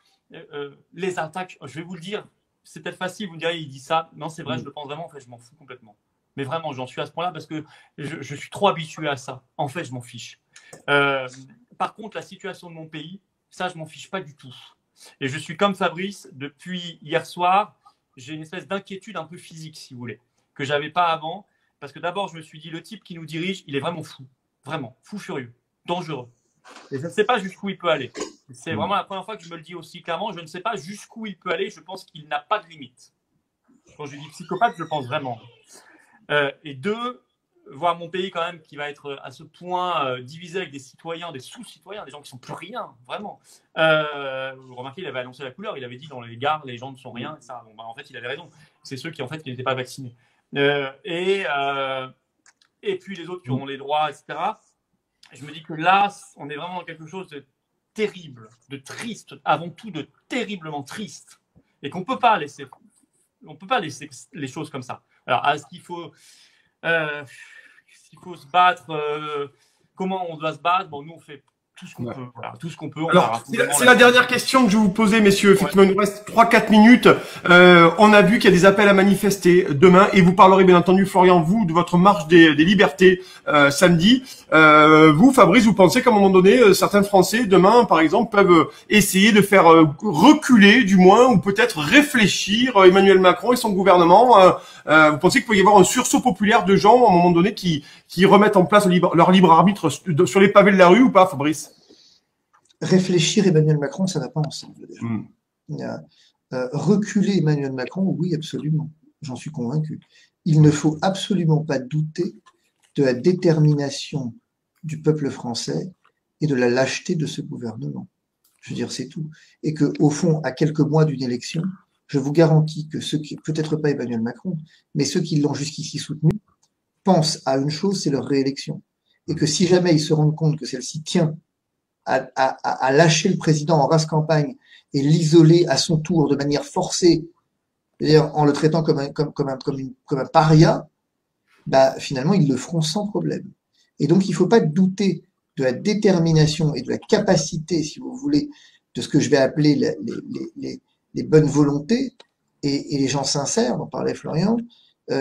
[SPEAKER 3] les attaques. Je vais vous le dire, c'est peut-être facile, vous me direz, il dit ça. Non, c'est vrai, je le pense vraiment. En fait, je m'en fous complètement. Mais vraiment, j'en suis à ce point-là parce que je suis trop habitué à ça. En fait, je m'en fiche. Par contre, la situation de mon pays, ça, je m'en fiche pas du tout. Et je suis comme Fabrice depuis hier soir. J'ai une espèce d'inquiétude un peu physique, si vous voulez, que je n'avais pas avant. Parce que d'abord, je me suis dit, le type qui nous dirige, il est vraiment fou. Vraiment, fou furieux, dangereux. Et je ne sais pas jusqu'où il peut aller. C'est vraiment la première fois que je me le dis aussi clairement. Je ne sais pas jusqu'où il peut aller. Je pense qu'il n'a pas de limite. Quand je dis psychopathe, je le pense vraiment. Et deux, voir mon pays quand même qui va être à ce point divisé avec des citoyens, des sous-citoyens, des gens qui ne sont plus rien, vraiment. Vous remarquez, il avait annoncé la couleur, il avait dit dans les gares, les gens ne sont rien. Ça. Bon, bah, en fait, il avait raison. C'est ceux qui n'étaient pas vaccinés. Et puis les autres qui auront les droits, etc. Je me dis que là, on est vraiment dans quelque chose de terrible, de triste, avant tout de terriblement triste. Et qu'on ne peut pas laisser les choses comme ça. Alors, est-ce qu'il faut... s'il faut se battre, comment on doit se battre, bon, nous on fait tout ce qu'on peut. Voilà, tout ce qu'on peut.
[SPEAKER 1] Alors, c'est la dernière question que je vais vous poser, messieurs. Effectivement, il nous reste 3-4 minutes. On a vu qu'il y a des appels à manifester demain et vous parlerez bien entendu, Florian, vous, de votre marche des libertés samedi. Vous, Fabrice, vous pensez qu'à un moment donné, certains Français, demain, par exemple, peuvent essayer de faire reculer, du moins, ou peut-être réfléchir Emmanuel Macron et son gouvernement. Vous pensez qu'il peut y avoir un sursaut populaire de gens, à un moment donné, qui remettent en place leur libre arbitre sur les pavés de la rue ou pas, Fabrice?
[SPEAKER 2] Réfléchir Emmanuel Macron, ça n'a pas ensemble. Déjà. Reculer Emmanuel Macron, oui, absolument. J'en suis convaincu. Il ne faut absolument pas douter de la détermination du peuple français et de la lâcheté de ce gouvernement. Je veux dire, c'est tout. Et que, au fond, à quelques mois d'une élection, je vous garantis que ceux qui, peut-être pas Emmanuel Macron, mais ceux qui l'ont jusqu'ici soutenu, pensent à une chose, c'est leur réélection. Et que si jamais ils se rendent compte que celle-ci tient à lâcher le président en race campagne et l'isoler à son tour de manière forcée, c'est-à-dire en le traitant comme un paria, bah, finalement, ils le feront sans problème. Et donc, il ne faut pas douter de la détermination et de la capacité, si vous voulez, de ce que je vais appeler les bonnes volontés et les gens sincères, dont parlait Florian,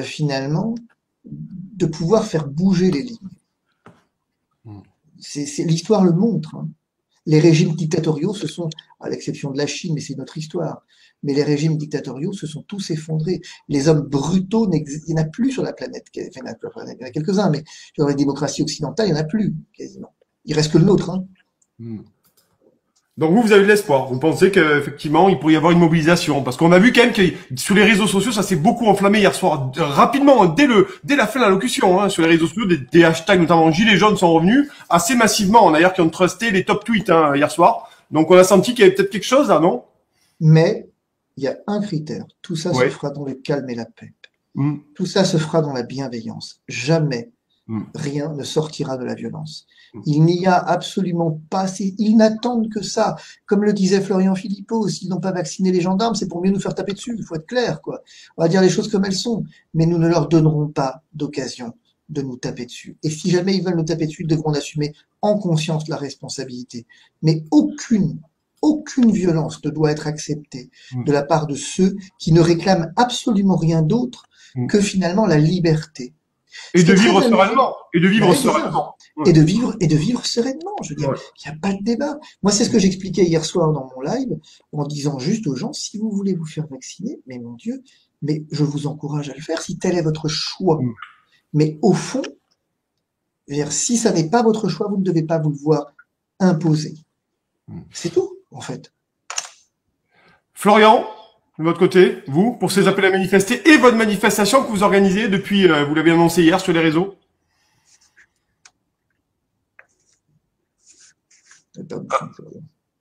[SPEAKER 2] finalement, de pouvoir faire bouger les lignes. L'histoire le montre. Hein. Les régimes dictatoriaux se sont, à l'exception de la Chine, mais c'est notre histoire, mais les régimes dictatoriaux se sont tous effondrés. Les hommes brutaux, il n'y en a plus sur la planète. Enfin, il y en a quelques-uns, mais dans les démocraties occidentales, il n'y en a plus, quasiment. Il reste que le nôtre. Hein.
[SPEAKER 1] Donc vous avez de l'espoir. Vous pensez qu'effectivement, il pourrait y avoir une mobilisation. Parce qu'on a vu quand même que sur les réseaux sociaux, ça s'est beaucoup enflammé hier soir. Rapidement, dès la fin de l'allocution, hein, sur les réseaux sociaux, des hashtags, notamment Gilets jaunes, sont revenus assez massivement. D'ailleurs, qui ont trusté les top tweets hier soir. Donc on a senti qu'il y avait peut-être quelque chose là, non?
[SPEAKER 2] Mais il y a un critère. Tout ça se
[SPEAKER 1] Ouais.
[SPEAKER 2] fera dans le calme et la paix.
[SPEAKER 1] Mm.
[SPEAKER 2] Tout ça se fera dans la bienveillance. Jamais
[SPEAKER 1] Mm.
[SPEAKER 2] rien ne sortira de la violence.
[SPEAKER 1] Mm.
[SPEAKER 2] Il n'y a absolument pas, ils n'attendent que ça. Comme le disait Florian Philippot, s'ils n'ont pas vacciné les gendarmes, c'est pour mieux nous faire taper dessus. Il faut être clair, quoi. On va dire les choses comme elles sont. Mais nous ne leur donnerons pas d'occasion de nous taper dessus. Et si jamais ils veulent nous taper dessus, ils devront assumer en conscience la responsabilité. Mais aucune violence ne doit être acceptée de la part de ceux qui ne réclament absolument rien d'autre que finalement la liberté.
[SPEAKER 1] Et de vivre sereinement. Et de vivre sereinement.
[SPEAKER 2] Et de vivre sereinement. Je veux dire, il n'y a pas de débat. Moi, c'est ce que j'expliquais hier soir dans mon live, en disant juste aux gens, si vous voulez vous faire vacciner, mais mon Dieu, mais je vous encourage à le faire si tel est votre choix. Mais au fond, si ça n'est pas votre choix, vous ne devez pas vous le voir imposer. C'est tout, en fait.
[SPEAKER 1] Florian, de votre côté, vous, pour ces appels à manifester et votre manifestation que vous organisez depuis, vous l'avez annoncé hier sur les réseaux.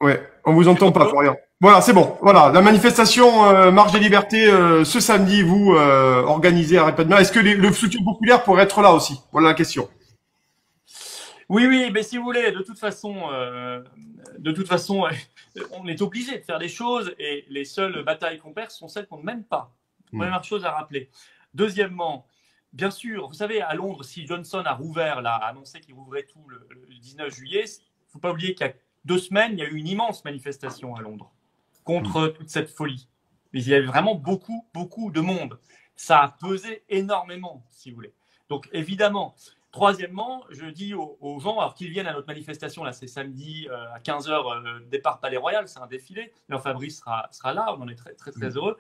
[SPEAKER 1] Ouais, on vous entend pas, Florian. Voilà, c'est bon. Voilà, la manifestation Marche des Libertés ce samedi, vous organisez à Répète-moi. Est-ce que le soutien populaire pourrait être là aussi? Voilà la question.
[SPEAKER 3] Oui, mais si vous voulez, de toute façon, on est obligé de faire des choses et les seules batailles qu'on perd sont celles qu'on ne mène pas. Première chose à rappeler. Deuxièmement, bien sûr, vous savez, à Londres, si Johnson a rouvert, là, a annoncé qu'il rouvrait tout le 19 juillet, il ne faut pas oublier qu'il y a 2 semaines, il y a eu une immense manifestation à Londres contre toute cette folie. Il y avait vraiment beaucoup de monde. Ça a pesé énormément, si vous voulez. Donc, évidemment. Troisièmement, je dis aux gens, alors qu'ils viennent à notre manifestation, là c'est samedi à 15h, départ Palais Royal, c'est un défilé. Alors Fabrice sera là, on en est très heureux.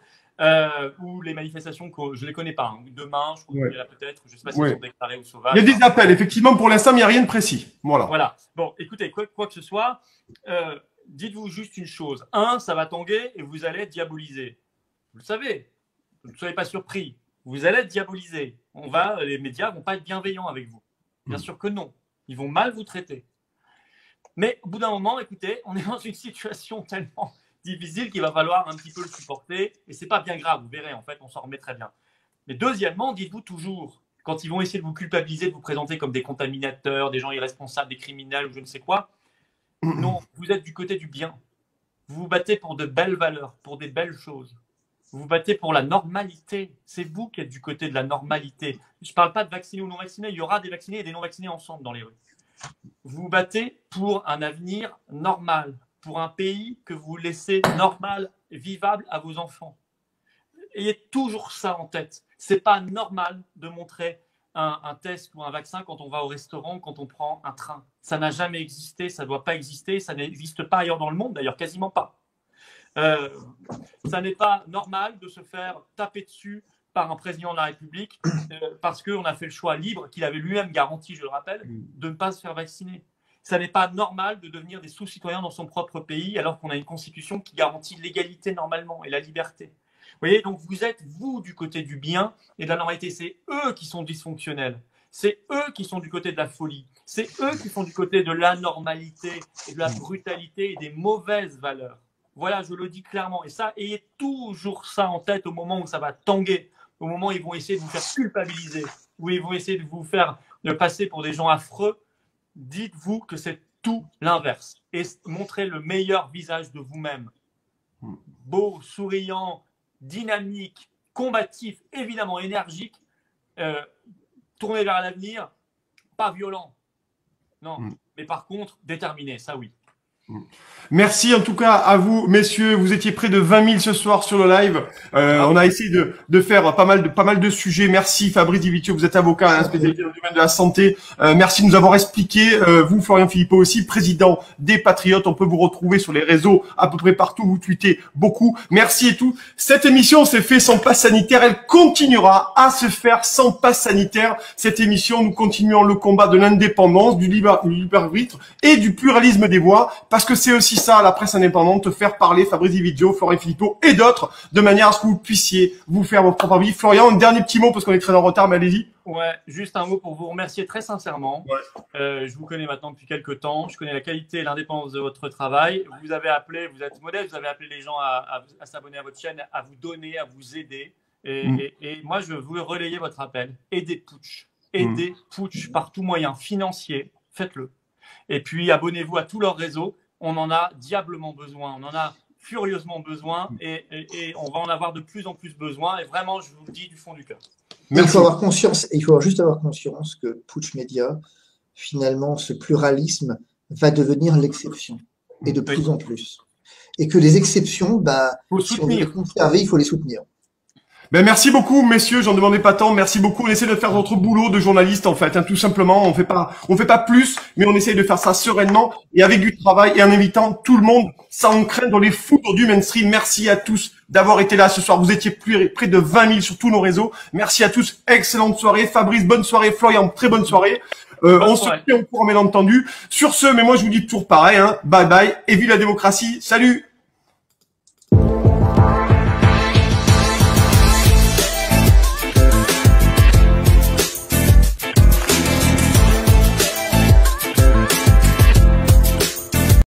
[SPEAKER 3] Ou les manifestations, je ne les connais pas. Hein. Demain, je crois qu'il y en a peut-être, je ne sais pas si elles sont déclarées ou sauvages.
[SPEAKER 1] Il y a des appels, effectivement, pour l'instant, mais il n'y a rien de précis. Voilà.
[SPEAKER 3] Bon, écoutez, quoi que ce soit, dites-vous juste une chose. Ça va tanguer et vous allez être diabolisé. Vous le savez, ne soyez pas surpris. Vous allez être diabolisé. Les médias ne vont pas être bienveillants avec vous. Bien sûr que non. Ils vont mal vous traiter. Mais au bout d'un moment, écoutez, on est dans une situation tellement difficile qu'il va falloir un petit peu le supporter. Et ce n'est pas bien grave, vous verrez, en fait, on s'en remet très bien. Mais deuxièmement, dites-vous toujours, quand ils vont essayer de vous culpabiliser, de vous présenter comme des contaminateurs, des gens irresponsables, des criminels ou je ne sais quoi, non, vous êtes du côté du bien. Vous vous battez pour de belles valeurs, pour des belles choses. Vous vous battez pour la normalité. C'est vous qui êtes du côté de la normalité. Je ne parle pas de vaccinés ou non vaccinés. Il y aura des vaccinés et des non vaccinés ensemble dans les rues. Vous vous battez pour un avenir normal, pour un pays que vous laissez normal, vivable à vos enfants. Ayez toujours ça en tête. Ce n'est pas normal de montrer un test ou un vaccin quand on va au restaurant, quand on prend un train. Ça n'a jamais existé, ça ne doit pas exister, ça n'existe pas ailleurs dans le monde, d'ailleurs quasiment pas. Ça n'est pas normal de se faire taper dessus par un président de la République parce qu'on a fait le choix libre, qu'il avait lui-même garanti, je le rappelle, de ne pas se faire vacciner. Ça n'est pas normal de devenir des sous-citoyens dans son propre pays alors qu'on a une constitution qui garantit l'égalité normalement et la liberté. Vous voyez, donc vous êtes, vous, du côté du bien et de la normalité. C'est eux qui sont dysfonctionnels. C'est eux qui sont du côté de la folie. C'est eux qui sont du côté de l'anormalité et de la brutalité et des mauvaises valeurs. Voilà, je le dis clairement. Et ça, ayez toujours ça en tête au moment où ça va tanguer, au moment où ils vont essayer de vous faire culpabiliser, où ils vont essayer de vous faire passer pour des gens affreux. Dites-vous que c'est tout l'inverse. Et montrez le meilleur visage de vous-même. Beau, souriant, dynamique, combatif, évidemment énergique, tourné vers l'avenir, pas violent. Non, mais par contre, déterminé, ça oui.
[SPEAKER 1] Merci en tout cas à vous, messieurs. Vous étiez près de 20 000 ce soir sur le live. On a essayé de faire pas mal de sujets. Merci Fabrice Divitio, vous êtes avocat, hein, spécialisé dans le domaine de la santé. Merci de nous avoir expliqué. Vous, Florian Philippot aussi, président des Patriotes. On peut vous retrouver sur les réseaux à peu près partout. Vous tweetez beaucoup. Merci et tout. Cette émission s'est faite sans passe sanitaire. Elle continuera à se faire sans passe sanitaire. Cette émission, nous continuons le combat de l'indépendance, du libre arbitre et du pluralisme des voix, parce que c'est aussi ça, la presse indépendante, faire parler Fabrice Divitio, Florian Philippot et d'autres, de manière à ce que vous puissiez vous faire votre propre avis. Florian, un dernier petit mot, parce qu'on est très en retard, mais allez-y.
[SPEAKER 3] Ouais, juste un mot pour vous remercier très sincèrement. Ouais. Je vous connais maintenant depuis quelques temps. Je connais la qualité et l'indépendance de votre travail. Vous avez appelé, vous êtes modeste, vous avez appelé les gens à s'abonner à votre chaîne, à vous donner, à vous aider. Et moi, je veux relayer votre appel. Aidez Putsch. Aidez Putsch par tout moyen financier. Faites-le. Et puis, abonnez-vous à tous leurs réseaux. On en a diablement besoin, on en a furieusement besoin et on va en avoir de plus en plus besoin. Et vraiment, je vous le dis du fond du cœur.
[SPEAKER 2] Il faut avoir conscience, il faut juste avoir conscience que Putsch Média, finalement, ce pluralisme va devenir l'exception et de plus en plus. Et que les exceptions, si on veut les conserver, il faut les soutenir.
[SPEAKER 1] Ben merci beaucoup, messieurs. J'en demandais pas tant. Merci beaucoup. On essaie de faire notre boulot de journaliste, en fait, hein, tout simplement. On fait pas plus, mais on essaie de faire ça sereinement et avec du travail et en invitant tout le monde, sans craindre dans les foudres du mainstream. Merci à tous d'avoir été là ce soir. Vous étiez près de 20 000 sur tous nos réseaux. Merci à tous. Excellente soirée. Fabrice, bonne soirée. Florian, très bonne soirée. On se tient au courant, bien entendu. Sur ce, mais moi, je vous dis toujours pareil, hein. Bye bye. Et vive la démocratie. Salut.